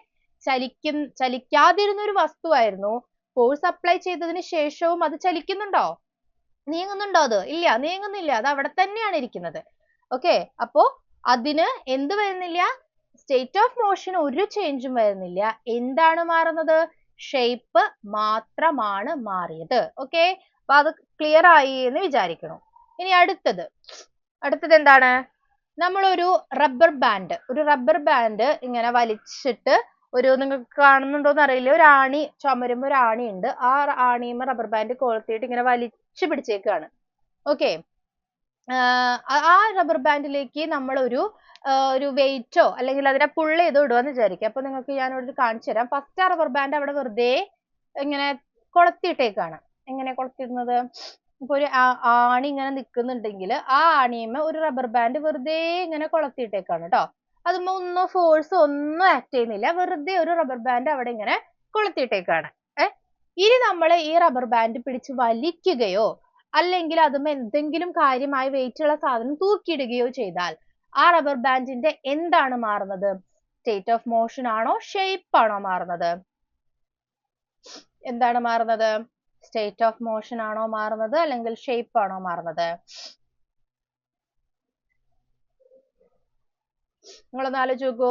ചലിക്കാതിരുന്ന ഒരു വസ്തുവായിരുന്നു. ഫോഴ്സ് അപ്ലൈ ചെയ്തതിന് ശേഷവും അത് ചലിക്കുന്നുണ്ടോ? നീങ്ങുന്നുണ്ടോ? അത് ഇല്ല, നീങ്ങുന്നില്ല. അത് അവിടെ തന്നെയാണ് ഇരിക്കുന്നത്. ഓക്കെ, അപ്പോ അതിന് എന്ത് വരുന്നില്ല? സ്റ്റേറ്റ് ഓഫ് മോഷൻ ഒരു ചേഞ്ചും വരുന്നില്ല. എന്താണ് മാറുന്നത്? ഷേപ്പ് മാത്രമാണ് മാറിയത്. ഓക്കെ, അപ്പൊ അത് ക്ലിയർ ആയി എന്ന് വിചാരിക്കണം. ഇനി അടുത്തത് എന്താണ്? നമ്മളൊരു റബ്ബർ ബാൻഡ് ഇങ്ങനെ വലിച്ചിട്ട് നിങ്ങൾക്ക് കാണുന്നുണ്ടോന്ന് അറിയില്ല, ഒരു ആണി, ചുമരുമ്പോ ഒരു ആണി ഉണ്ട്. ആ ആണിയുമ്പോ റബ്ബർ ബാൻഡ് കൊളുത്തിയിട്ട് ഇങ്ങനെ വലിച്ചു പിടിച്ചേക്കാണ്. ഓക്കെ, ആ റബ്ബർ ബാൻഡിലേക്ക് നമ്മൾ ഒരു വെയിറ്റോ അല്ലെങ്കിൽ അതിനെ പുൾ ചെയ്ത് ഇടുവാന്ന് വിചാരിക്കുക. അപ്പൊ നിങ്ങൾക്ക് ഞാൻ ഇവിടെ കാണിച്ചു തരാം. ഫസ്റ്റ് ആ റബ്ബർ ബാൻഡ് അവിടെ വെറുതെ ഇങ്ങനെ കൊളുത്തിയിട്ടേക്കാണ്. എങ്ങനെ കൊളുത്തിടുന്നത്? ഇപ്പൊ ഒരു ആണി ഇങ്ങനെ നിൽക്കുന്നുണ്ടെങ്കിൽ ആ ആണിയുമ്മ ഒരു റബ്ബർ ബാൻഡ് വെറുതെ ഇങ്ങനെ കൊളുത്തിയിട്ടേക്കാണ് കേട്ടോ. അതുമ്പോ ഒന്നും ഫോഴ്സ് ഒന്നും ആക്ട് ചെയ്യുന്നില്ല, വെറുതെ ഒരു റബ്ബർ ബാൻഡ് അവിടെ ഇങ്ങനെ കൊളുത്തിയിട്ടേക്കാണ്. ഇനി നമ്മൾ ഈ റബ്ബർ ബാൻഡ് പിടിച്ച് വലിക്കുകയോ അല്ലെങ്കിൽ അതുമ്മ എന്തെങ്കിലും കാര്യമായ വെയിറ്റ് ഉള്ള സാധനം തൂക്കിയിടുകയോ ചെയ്താൽ ആ റബ്ബർ ബാൻഡിന്റെ എന്താണ് മാറുന്നത്? സ്റ്റേറ്റ് ഓഫ് മോഷൻ ആണോ ഷേപ്പ് ആണോ മാറുന്നത്? എന്താണ് മാറുന്നത്? സ്റ്റേറ്റ് ഓഫ് മോഷൻ ആണോ മാറുന്നത് അല്ലെങ്കിൽ ഷേപ്പ് ആണോ മാറുന്നത്? നിങ്ങളൊന്ന് ആലോചിച്ച് നോക്കൂ.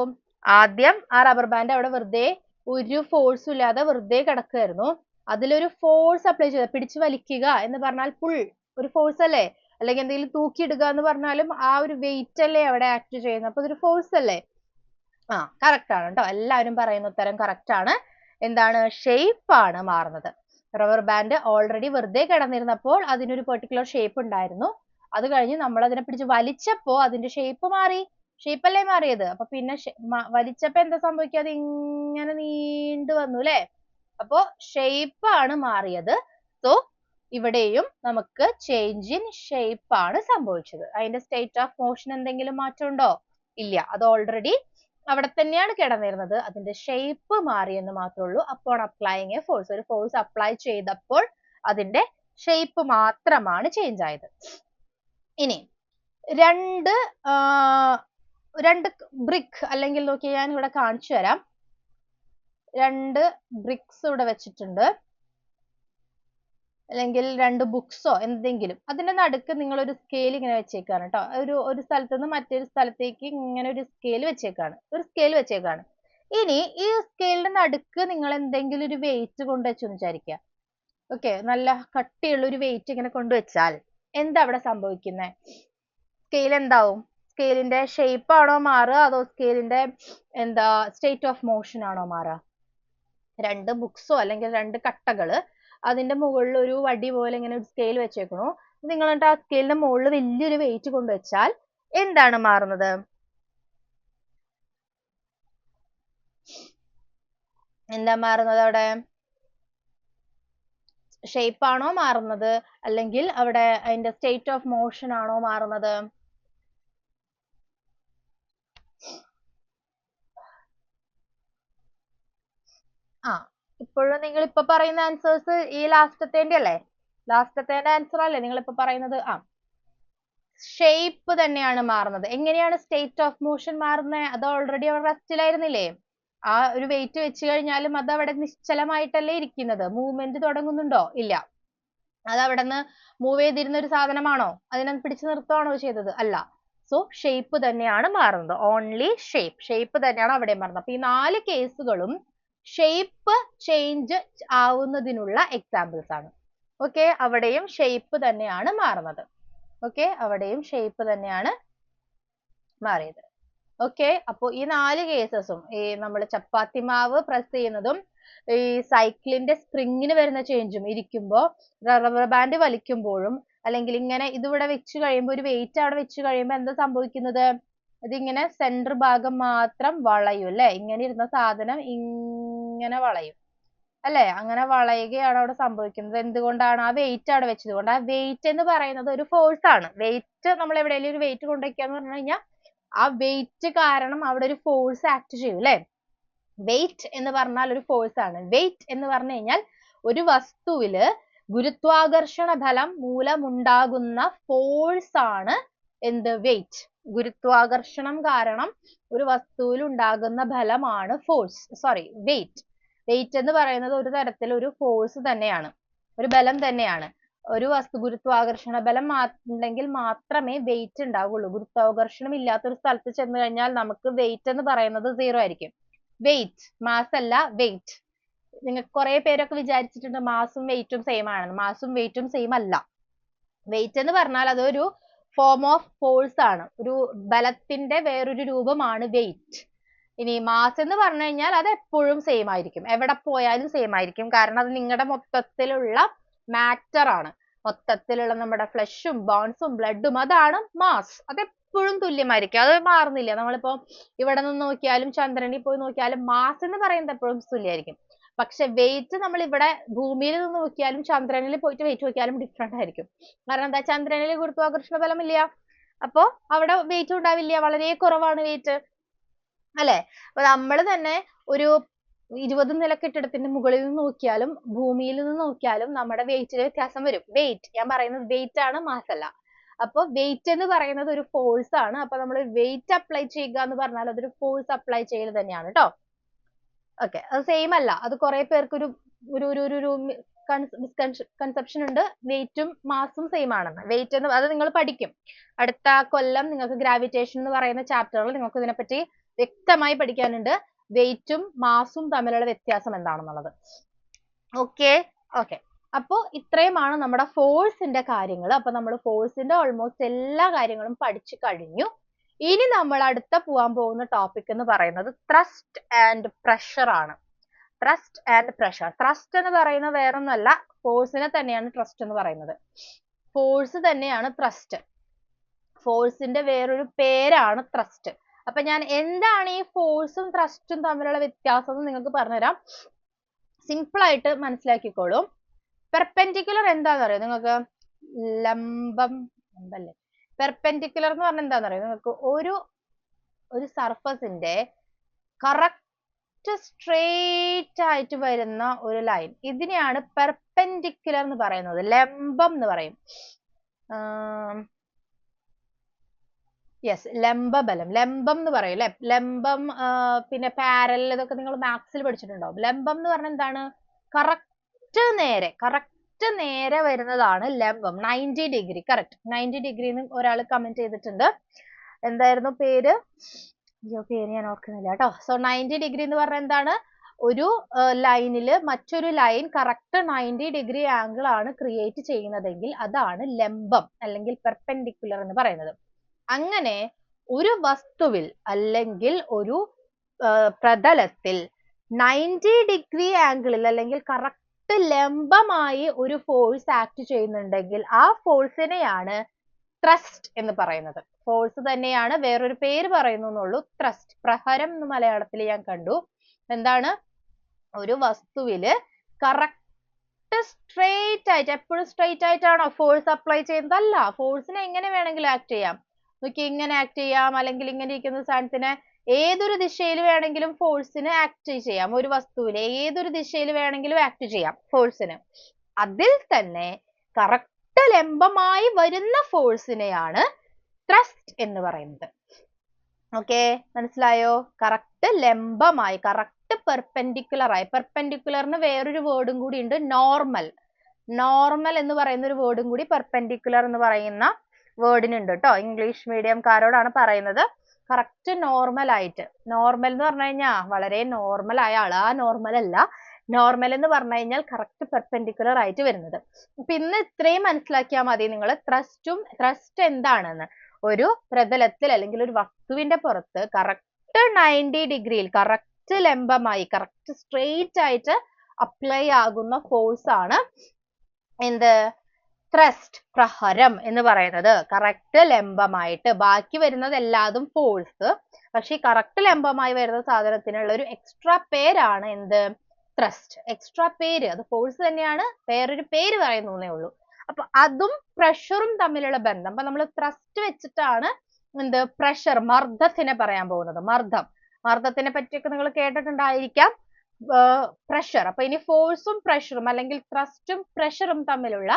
ആദ്യം ആ റബ്ബർ ബാൻഡ് അവിടെ വെറുതെ ഒരു ഫോഴ്സും ഇല്ലാതെ വെറുതെ കിടക്കുകയായിരുന്നു. അതിലൊരു ഫോഴ്സ് അപ്ലൈ ചെയ്ത, പിടിച്ചു വലിക്കുക എന്ന് പറഞ്ഞാൽ പുൾ, ഒരു ഫോഴ്സ് അല്ലേ? അല്ലെങ്കിൽ എന്തെങ്കിലും തൂക്കിയിടുക എന്ന് പറഞ്ഞാലും ആ ഒരു വെയിറ്റ് അല്ലേ അവിടെ ആക്ട് ചെയ്യുന്നത്. അപ്പൊ അതൊരു ഫോഴ്സ് അല്ലേ? കറക്റ്റ് ആണ് കേട്ടോ. എല്ലാവരും പറയുന്ന ഉത്തരം കറക്റ്റ് ആണ്. എന്താണ്? ഷേപ്പ് ആണ് മാറുന്നത്. റബ്ബർ ബാൻഡ് ഓൾറെഡി വെറുതെ കിടന്നിരുന്നപ്പോൾ അതിനൊരു പെർട്ടിക്കുലർ ഷേപ്പ് ഉണ്ടായിരുന്നു. അത് കഴിഞ്ഞ് നമ്മൾ അതിനെ പിടിച്ച് വലിച്ചപ്പോ അതിന്റെ ഷേപ്പ് മാറി. ഷേപ്പ് അല്ലേ മാറിയത്? അപ്പൊ പിന്നെ വലിച്ചപ്പോ എന്താ സംഭവിക്കുക? അത് ഇങ്ങനെ നീണ്ടു വന്നു അല്ലേ? അപ്പോ ഷേപ്പ് ആണ് മാറിയത്. സോ ഇവിടെയും നമുക്ക് ചേഞ്ച് ഇൻ ഷേപ്പ് ആണ് സംഭവിച്ചത്. അതിന്റെ സ്റ്റേറ്റ് ഓഫ് മോഷൻ എന്തെങ്കിലും മാറ്റം ഉണ്ടോ? ഇല്ല, അത് ഓൾറെഡി അവിടെ തന്നെയാണ് കിടന്നിരുന്നത്. അതിന്റെ ഷേപ്പ് മാറിയെന്ന് മാത്രമേ ഉള്ളൂ. അപ്പോൾ അപ്ലൈയിങ് എ ഫോഴ്സ്, ഒരു ഫോഴ്സ് അപ്ലൈ ചെയ്തപ്പോൾ അതിന്റെ ഷേപ്പ് മാത്രമാണ് ചേഞ്ച് ആയത്. ഇനി രണ്ട് ബ്രിക്ക് അല്ലെങ്കിൽ നോക്കി ഞാൻ ഇവിടെ കാണിച്ചു തരാം. 2 ബ്രിക്സ് ഇവിടെ വെച്ചിട്ടുണ്ട്, അല്ലെങ്കിൽ 2 ബുക്സോ എന്തെങ്കിലും. അതിന്റെ നടുക്ക് നിങ്ങൾ ഒരു സ്കെയിൽ ഇങ്ങനെ വെച്ചേക്കാണ് കേട്ടോ. ഒരു സ്ഥലത്ത് നിന്ന് മറ്റൊരു സ്ഥലത്തേക്ക് ഇങ്ങനെ ഒരു സ്കെയിൽ വെച്ചേക്കാണ്. ഇനി ഈ സ്കെയിലിന്റെ നടുക്ക് നിങ്ങൾ എന്തെങ്കിലും ഒരു വെയിറ്റ് കൊണ്ടുവച്ചെന്ന് വിചാരിക്കുക. ഓക്കെ, നല്ല കട്ടിയുള്ള ഒരു വെയിറ്റ് ഇങ്ങനെ കൊണ്ടുവച്ചാൽ എന്താ അവിടെ സംഭവിക്കുന്നത്? സ്കെയിൽ എന്താവും? സ്കെയിലിന്റെ ഷേപ്പ് ആണോ മാറുക അതോ സ്കെയിലിന്റെ സ്റ്റേറ്റ് ഓഫ് മോഷൻ ആണോ മാറുക? 2 ബുക്സോ അല്ലെങ്കിൽ 2 കട്ടകള് അതിന്റെ മുകളിൽ ഒരു വടി പോലെ ഇങ്ങനെ ഒരു സ്കെയിൽ വെച്ചേക്കണു. നിങ്ങൾ എന്നിട്ട് ആ സ്കെയിലിന്റെ മുകളിൽ വലിയൊരു വെയിറ്റ് കൊണ്ടുവച്ചാൽ എന്താണ് മാറുന്നത്? എന്താ മാറുന്നത് അവിടെ? ഷേപ്പ് ആണോ മാറുന്നത് അല്ലെങ്കിൽ അവിടെ അതിന്റെ സ്റ്റേറ്റ് ഓഫ് മോഷൻ ആണോ മാറുന്നത്? ഇപ്പോഴും നിങ്ങൾ ഇപ്പൊ പറയുന്ന ആൻസേഴ്സ് ഈ ലാസ്റ്റത്തെ അല്ലേ? ലാസ്റ്റത്തെ ആൻസർ അല്ലേ നിങ്ങൾ ഇപ്പൊ പറയുന്നത്? ഷേപ്പ് തന്നെയാണ് മാറുന്നത്. എങ്ങനെയാണ് സ്റ്റേറ്റ് ഓഫ് മോഷൻ മാറുന്നത്? അത് ഓൾറെഡി അവിടെ റെസ്റ്റിലായിരുന്നില്ലേ? ആ ഒരു വെയിറ്റ് വെച്ച് കഴിഞ്ഞാലും അത് അവിടെ നിശ്ചലമായിട്ടല്ലേ ഇരിക്കുന്നത്. മൂവ്മെന്റ് തുടങ്ങുന്നുണ്ടോ? ഇല്ല. അത് അവിടെ നിന്ന് മൂവ് ചെയ്തിരുന്ന ഒരു സാധനമാണോ? അതിനെ പിടിച്ചു നിർത്തുകയാണോ ചെയ്തത്? അല്ല. സോ ഷേപ്പ് തന്നെയാണ് മാറുന്നത്. ഓൺലി ഷേപ്പ് തന്നെയാണ് അവിടെ മാറുന്നത്. അപ്പൊ ഈ 4 കേസുകളും ഷേപ്പ് ചേഞ്ച് ആവുന്നതിനുള്ള എക്സാമ്പിൾസ് ആണ്. ഓക്കെ, അവിടെയും ഷേപ്പ് തന്നെയാണ് മാറുന്നത്. ഓക്കെ, അവിടെയും ഷേപ്പ് തന്നെയാണ് മാറിയത്. ഓക്കെ. അപ്പൊ ഈ 4 കേസസും ഈ നമ്മൾ ചപ്പാത്തി മാവ് പ്രസ് ചെയ്യുന്നതും ഈ സൈക്കിളിന്റെ സ്പ്രിങ്ങിന് വരുന്ന ചേഞ്ചും ഇരിക്കുമ്പോ റബ്ബർ ബാൻഡ് വലിക്കുമ്പോഴും അല്ലെങ്കിൽ ഇങ്ങനെ ഇതിവിടെ വെച്ച് കഴിയുമ്പോൾ ഒരു വെയിറ്റ് അവിടെ വെച്ച് കഴിയുമ്പോൾ എന്താ സംഭവിക്കുന്നത്? ഇതിങ്ങനെ സെന്റർ ഭാഗം മാത്രം വളയും അല്ലെ? ഇങ്ങനെ ഇരുന്ന സാധനം ഇങ്ങനെ വളയും അല്ലെ? അങ്ങനെ വളയുകയാണ് അവിടെ സംഭവിക്കുന്നത്. എന്തുകൊണ്ടാണ്? ആ വെയിറ്റ് അവിടെ വെച്ചത് കൊണ്ട്. ആ വെയിറ്റ് എന്ന് പറയുന്നത് ഒരു ഫോഴ്സ് ആണ്. വെയിറ്റ് നമ്മൾ എവിടെയെങ്കിലും ഒരു വെയിറ്റ് കൊണ്ടുവയ്ക്കാന്ന് പറഞ്ഞു കഴിഞ്ഞാൽ ആ വെയിറ്റ് കാരണം അവിടെ ഒരു ഫോഴ്സ് ആക്ട് ചെയ്യും അല്ലെ? വെയിറ്റ് എന്ന് പറഞ്ഞാൽ ഒരു ഫോഴ്സ് ആണ്. വെയിറ്റ് എന്ന് പറഞ്ഞു കഴിഞ്ഞാൽ ഒരു വസ്തുവില് ഗുരുത്വാകർഷണ ബലം മൂലമുണ്ടാകുന്ന ഫോഴ്സ് ആണ് എന്ത്? വെയിറ്റ്. ഗുരുത്വാകർഷണം കാരണം ഒരു വസ്തുവിൽ ഉണ്ടാകുന്ന ബലമാണ് വെയിറ്റ്. വെയിറ്റ് എന്ന് പറയുന്നത് ഒരു തരത്തിൽ ഒരു ഫോഴ്സ് തന്നെയാണ്, ഒരു ബലം തന്നെയാണ്. ഒരു വസ്തു ഗുരുത്വാകർഷണ ബലം ഉണ്ടെങ്കിൽ മാത്രമേ വെയിറ്റ് ഉണ്ടാവുള്ളൂ. ഗുരുത്വാകർഷണം ഇല്ലാത്തൊരു സ്ഥലത്ത് ചെന്ന് കഴിഞ്ഞാൽ നമുക്ക് വെയിറ്റ് എന്ന് പറയുന്നത് 0 ആയിരിക്കും. വെയിറ്റ്, മാസ് അല്ല, വെയിറ്റ്. നിങ്ങൾക്ക് കുറെ പേരൊക്കെ വിചാരിച്ചിട്ടുണ്ട് മാസും വെയിറ്റും സെയിം ആണെന്ന്. മാസും വെയിറ്റും സെയിം അല്ല. വെയിറ്റ് എന്ന് പറഞ്ഞാൽ അതൊരു ഫോം ഓഫ് ഫോഴ്സ് ആണ്, ഒരു ബലത്തിന്റെ വേറൊരു രൂപമാണ് വെയിറ്റ്. ഇനി മാസ് എന്ന് പറഞ്ഞു കഴിഞ്ഞാൽ അത് എപ്പോഴും സെയിം ആയിരിക്കും, എവിടെ പോയാലും സെയിം ആയിരിക്കും. കാരണം അത് നിങ്ങളുടെ മൊത്തത്തിലുള്ള മാറ്റർ ആണ്. മൊത്തത്തിലുള്ള നമ്മുടെ ഫ്ലഷും ബോൺസും ബ്ലഡും അതാണ് മാസ്. അത് എപ്പോഴും തുല്യമായിരിക്കും, അത് മാറുന്നില്ല. നമ്മളിപ്പോ ഇവിടെ നിന്ന് നോക്കിയാലും ചന്ദ്രനിൽ പോയി നോക്കിയാലും മാസ് എന്ന് പറയുന്നത് എപ്പോഴും തുല്യമായിരിക്കും. പക്ഷെ വെയിറ്റ് നമ്മൾ ഇവിടെ ഭൂമിയിൽ നിന്ന് നോക്കിയാലും ചന്ദ്രനിൽ പോയിട്ട് വെയിറ്റ് നോക്കിയാലും ഡിഫറെന്റ് ആയിരിക്കും. കാരണം എന്താ? ചന്ദ്രനിൽ ഗുരുത്വാകർഷണ ബലം ഇല്ല, അപ്പോ അവിടെ വെയിറ്റ് ഉണ്ടാവില്ല, വളരെ കുറവാണ് വെയിറ്റ് അല്ലെ? അപ്പൊ നമ്മൾ തന്നെ ഒരു 20 നില കെട്ടിടത്തിന്റെ മുകളിൽ നിന്ന് നോക്കിയാലും ഭൂമിയിൽ നിന്ന് നോക്കിയാലും നമ്മുടെ വെയിറ്റിൽ വ്യത്യാസം വരും. വെയിറ്റ്, ഞാൻ പറയുന്നത് വെയിറ്റ് ആണ്, മാസ് അല്ല. അപ്പൊ വെയിറ്റ് എന്ന് പറയുന്നത് ഒരു ഫോഴ്സ് ആണ്. അപ്പൊ നമ്മൾ വെയിറ്റ് അപ്ലൈ ചെയ്യുക എന്ന് പറഞ്ഞാൽ അതൊരു ഫോഴ്സ് അപ്ലൈ ചെയ്യൽ തന്നെയാണ് കേട്ടോ. ഓക്കെ, അത് സെയിം അല്ല. അത് കുറെ പേർക്ക് ഒരു മിസ്കൺസെപ്ഷൻ ഉണ്ട്, വെയിറ്റും മാസും സെയിം ആണെന്ന്. വെയിറ്റ് എന്ന് അത് നിങ്ങൾ പഠിക്കും. അടുത്ത കൊല്ലം നിങ്ങൾക്ക് ഗ്രാവിറ്റേഷൻ എന്ന് പറയുന്ന ചാപ്റ്ററിൽ നിങ്ങൾക്ക് ഇതിനെപ്പറ്റി വ്യക്തമായി പഠിക്കാനുണ്ട്, വെയിറ്റും മാസും തമ്മിലുള്ള വ്യത്യാസം എന്താണെന്നുള്ളത്. ഓക്കെ. അപ്പോ ഇത്രയുമാണ് നമ്മുടെ ഫോഴ്സിന്റെ കാര്യങ്ങൾ. അപ്പൊ നമ്മൾ ഫോഴ്സിന്റെ ഓൾമോസ്റ്റ് എല്ലാ കാര്യങ്ങളും പഠിച്ചു കഴിഞ്ഞു. ഇനി നമ്മൾ അടുത്ത പോകാൻ പോകുന്ന ടോപ്പിക് എന്ന് പറയുന്നത് ത്രസ്റ്റ് ആൻഡ് പ്രഷർ ആണ്. Thrust and pressure. ത്രസ്റ്റ് എന്ന് പറയുന്നത് വേറൊന്നുമല്ല, ഫോഴ്സിനെ തന്നെയാണ് ത്രസ്റ്റ് എന്ന് പറയുന്നത്. ഫോഴ്സ് തന്നെയാണ് ത്രസ്റ്റ്. ഫോഴ്സിന്റെ വേറൊരു പേരാണ് ത്രസ്റ്റ്. അപ്പൊ ഞാൻ എന്താണ് ഈ ഫോഴ്സും ത്രസ്റ്റും തമ്മിലുള്ള വ്യത്യാസം എന്ന് നിങ്ങൾക്ക് പറഞ്ഞുതരാം. സിമ്പിൾ ആയിട്ട് മനസ്സിലാക്കിക്കോളൂ. പെർപെൻഡിക്കുലർ എന്താന്ന് അറിയോ നിങ്ങൾക്ക്? ലംബം എന്തല്ലേ? പെർപെൻഡിക്കുലർ എന്ന് പറഞ്ഞാൽ എന്താന്ന് അറിയോ നിങ്ങൾക്ക്? ഒരു സർഫസിന്റെ കറക്റ്റ് സ്ട്രെയിറ്റ് ആയിട്ട് വരുന്ന ഒരു ലൈൻ, ഇതിനെയാണ് പെർപെൻഡിക്കുലർ എന്ന് പറയുന്നത്. ലംബം എന്ന് പറയും. യെസ്, ലംബബലം, ലംബം എന്ന് പറയും അല്ലെ? ലംബം, പിന്നെ പാരലൽ, ഇതൊക്കെ നിങ്ങൾ മാത്സിൽ പഠിച്ചിട്ടുണ്ടാവും. ലംബം എന്ന് പറഞ്ഞാൽ എന്താണ്? കറക്റ്റ് നേരെ വരുന്നതാണ് ലംബം. 90 ഡിഗ്രി, കറക്റ്റ് 90 ഡിഗ്രി എന്ന് ഒരാൾ കമന്റ് ചെയ്തിട്ടുണ്ട്. എന്തായിരുന്നു പേര്? പേര് ഞാൻ ഓർക്കുന്നില്ല കേട്ടോ. സോ 90 ഡിഗ്രി എന്ന് പറഞ്ഞാൽ എന്താണ്? ഒരു ലൈനിൽ മറ്റൊരു ലൈൻ കറക്റ്റ് 90 ഡിഗ്രി ആംഗിൾ ആണ് ക്രിയേറ്റ് ചെയ്യുന്നതെങ്കിൽ അതാണ് ലംബം അല്ലെങ്കിൽ പെർപെൻഡിക്കുലർ എന്ന് പറയുന്നത്. അങ്ങനെ ഒരു വസ്തുവിൽ അല്ലെങ്കിൽ ഒരു പ്രതലത്തിൽ 90 ഡിഗ്രി ആംഗിളിൽ അല്ലെങ്കിൽ കറക്റ്റ് ലംബമായി ഒരു ഫോഴ്സ് ആക്ട് ചെയ്യുന്നുണ്ടെങ്കിൽ ആ ഫോഴ്സിനെയാണ് ത്രസ്റ്റ് എന്ന് പറയുന്നത്. ഫോഴ്സ് തന്നെയാണ്, വേറൊരു പേര് പറയുന്നു എന്നുള്ളൂ. ത്രസ്റ്റ്, പ്രഹരം എന്ന് മലയാളത്തിൽ ഞാൻ കണ്ടു. എന്താണ്? ഒരു വസ്തുവില് കറക്റ്റ് സ്ട്രെയിറ്റ് ആയിട്ട്, എപ്പോഴും സ്ട്രെയിറ്റ് ആയിട്ടാണോ ഫോഴ്സ് അപ്ലൈ ചെയ്യുന്നത്? അല്ല. ഫോഴ്സിനെ എങ്ങനെ വേണമെങ്കിലും ആക്ട് ചെയ്യാം. നോക്കി, ഇങ്ങനെ ആക്ട് ചെയ്യാം, അല്ലെങ്കിൽ ഇങ്ങനെ ഇരിക്കുന്ന സാധനത്തിന് ഏതൊരു ദിശയിൽ വേണമെങ്കിലും ഫോഴ്സിന് ആക്ട് ചെയ്യാം. ഒരു വസ്തുവിലെ ഏതൊരു ദിശയിൽ വേണമെങ്കിലും ആക്ട് ചെയ്യാം ഫോഴ്സിന്. അതിൽ തന്നെ കറക്റ്റ് ലംബമായി വരുന്ന ഫോഴ്സിനെയാണ് ത്രസ്റ്റ് എന്ന് പറയുന്നത്. ഓക്കെ, മനസ്സിലായോ? കറക്റ്റ് ലംബമായി, കറക്റ്റ് പെർപെൻഡിക്കുലർ ആയി. പെർപെൻഡിക്കുലറിന് വേറൊരു വേർഡും കൂടി ഉണ്ട്, നോർമൽ. നോർമൽ എന്ന് പറയുന്ന ഒരു വേർഡും കൂടി പെർപെൻഡിക്കുലർ എന്ന് പറയുന്ന വേർഡിനുണ്ട് കേട്ടോ. ഇംഗ്ലീഷ് മീഡിയംകാരോടാണ് പറയുന്നത്. കറക്റ്റ് നോർമൽ ആയിട്ട്. നോർമൽ എന്ന് പറഞ്ഞു കഴിഞ്ഞാൽ വളരെ നോർമൽ ആയ ആള്, ആ നോർമൽ അല്ല. നോർമൽ എന്ന് പറഞ്ഞു കഴിഞ്ഞാൽ കറക്റ്റ് പെർപെൻഡിക്കുലർ ആയിട്ട് വരുന്നത്. അപ്പൊ ഇന്ന് ഇത്രയും മനസ്സിലാക്കിയാൽ മതി നിങ്ങൾ. ത്രസ്റ്റ് എന്താണെന്ന്. ഒരു പ്രതലത്തിൽ അല്ലെങ്കിൽ ഒരു വസ്തുവിന്റെ പുറത്ത് കറക്റ്റ് 90 ഡിഗ്രിയിൽ കറക്റ്റ് ലംബമായി കറക്റ്റ് സ്ട്രെയിറ്റ് ആയിട്ട് അപ്ലൈ ആകുന്ന ഫോഴ്സ് ആണ് എന്ത് ത്രസ്റ്റ് പ്രഹരം എന്ന് പറയുന്നത്. കറക്റ്റ് ലംബമായിട്ട് ബാക്കി വരുന്നത് എല്ലാതും ഫോഴ്സ്, പക്ഷെ ഈ കറക്റ്റ് ലംബമായി വരുന്ന സാധനത്തിനുള്ള ഒരു എക്സ്ട്രാ പേരാണ് എന്ത് ത്രസ്റ്റ്. എക്സ്ട്രാ പേര്, അത് ഫോഴ്സ് തന്നെയാണ്, വേറൊരു പേര് പറയുന്നേ ഉള്ളൂ. അപ്പൊ അതും പ്രഷറും തമ്മിലുള്ള ബന്ധം. അപ്പൊ നമ്മൾ ത്രസ്റ്റ് വെച്ചിട്ടാണ് എന്ത് പ്രഷർ, മർദ്ദത്തിനെ പറയാൻ പോകുന്നത്. മർദ്ദത്തിനെ പറ്റിയൊക്കെ നിങ്ങൾ കേട്ടിട്ടുണ്ടായിരിക്കാം. പ്രഷർ. അപ്പൊ ഇനി ഫോഴ്സും പ്രഷറും അല്ലെങ്കിൽ ത്രസ്റ്റും പ്രഷറും തമ്മിലുള്ള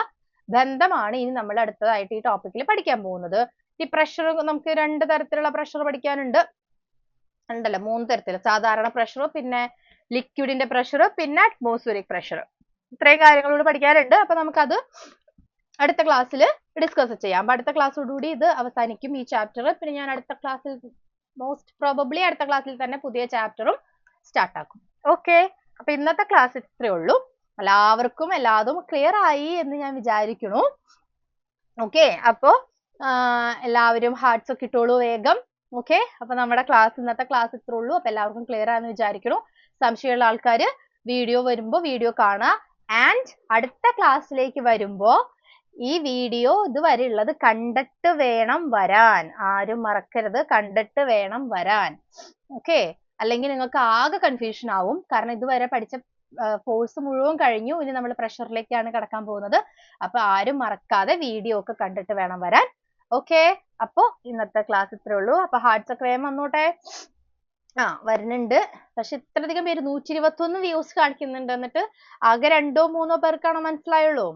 ബന്ധമാണ് ഇനി നമ്മൾ അടുത്തതായിട്ട് ഈ ടോപ്പിക്കിൽ പഠിക്കാൻ പോകുന്നത്. ഈ പ്രഷർ നമുക്ക് 2 തരത്തിലുള്ള പ്രഷർ പഠിക്കാനുണ്ട്, ഉണ്ടല്ലോ 3 തരത്തിൽ. സാധാരണ പ്രഷർ, പിന്നെ ലിക്വിഡിന്റെ പ്രഷർ, പിന്നെ അറ്റ്മോസ്ഫിയറിക് പ്രഷർ. ഇത്രയും കാര്യങ്ങളോട് പഠിക്കാനുണ്ട്. അപ്പൊ നമുക്കത് അടുത്ത ക്ലാസ്സിൽ ഡിസ്കസ് ചെയ്യാം. അപ്പൊ അടുത്ത ക്ലാസ്സോടുകൂടി ഇത് അവസാനിക്കും ഈ ചാപ്റ്റർ. പിന്നെ ഞാൻ അടുത്ത ക്ലാസ്സിൽ മോസ്റ്റ് പ്രോബബ്ലി അടുത്ത ക്ലാസ്സിൽ തന്നെ പുതിയ ചാപ്റ്ററും സ്റ്റാർട്ട് ആക്കും. ഓക്കെ, അപ്പൊ ഇന്നത്തെ ക്ലാസ് ഇത്രയേ ഉള്ളൂ. എല്ലാവർക്കും എല്ലാതും ക്ലിയർ ആയി എന്ന് ഞാൻ വിചാരിക്കുന്നു. ഓക്കെ, അപ്പോ എല്ലാവരും ഹാർട്സ് ഒക്കെ ഇട്ടോളൂ വേഗം. ഓക്കെ, അപ്പൊ നമ്മുടെ ക്ലാസ് ഇന്നത്തെ ക്ലാസ് ഇത്രേ ഉള്ളൂ. അപ്പൊ എല്ലാവർക്കും ക്ലിയർ ആയെന്ന് വിചാരിക്കുന്നു. സംശയമുള്ള ആൾക്കാർ വീഡിയോ വരുമ്പോ വീഡിയോ കാണുക. ആൻഡ് അടുത്ത ക്ലാസ്സിലേക്ക് വരുമ്പോ ഈ വീഡിയോ ഇതുവരെ ഉള്ളത് കണ്ടിട്ട് വേണം വരാൻ. ആരും മറക്കരുത്, കണ്ടിട്ട് വേണം വരാൻ. ഓക്കെ, അല്ലെങ്കിൽ നിങ്ങൾക്ക് ആകെ കൺഫ്യൂഷൻ ആവും. കാരണം ഇതുവരെ പഠിച്ച ഫോഴ്സ് മുഴുവൻ കഴിഞ്ഞു, ഇനി നമ്മൾ പ്രഷറിലേക്കാണ് കടക്കാൻ പോകുന്നത്. അപ്പൊ ആരും മറക്കാതെ വീഡിയോ ഒക്കെ കണ്ടിട്ട് വേണം വരാൻ. ഓക്കെ, അപ്പൊ ഇന്നത്തെ ക്ലാസ് ഇത്രേ ഉള്ളൂ. അപ്പൊ ഹാർട്സ് ഒക്കെ വേഗം വന്നോട്ടെ. വരുന്നുണ്ട്. പക്ഷെ ഇത്രയധികം പേര് 121 വ്യൂസ് കാണിക്കുന്നുണ്ട്. എന്നിട്ട് ആകെ 2-3 പേർക്കാണോ മനസ്സിലായുള്ളൂ?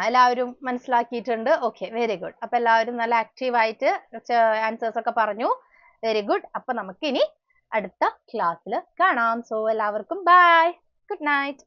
എല്ലാവരും മനസ്സിലാക്കിയിട്ടുണ്ട്. Okay, very good. അപ്പൊ എല്ലാവരും നല്ല ആക്റ്റീവ് ആയിട്ട് ആൻസേഴ്സ് ഒക്കെ പറഞ്ഞു. Very good. അപ്പൊ നമുക്ക് ഇനി അടുത്ത ക്ലാസ്സിൽ കാണാം. സോ എല്ലാവർക്കും ബൈ, ഗുഡ് നൈറ്റ്.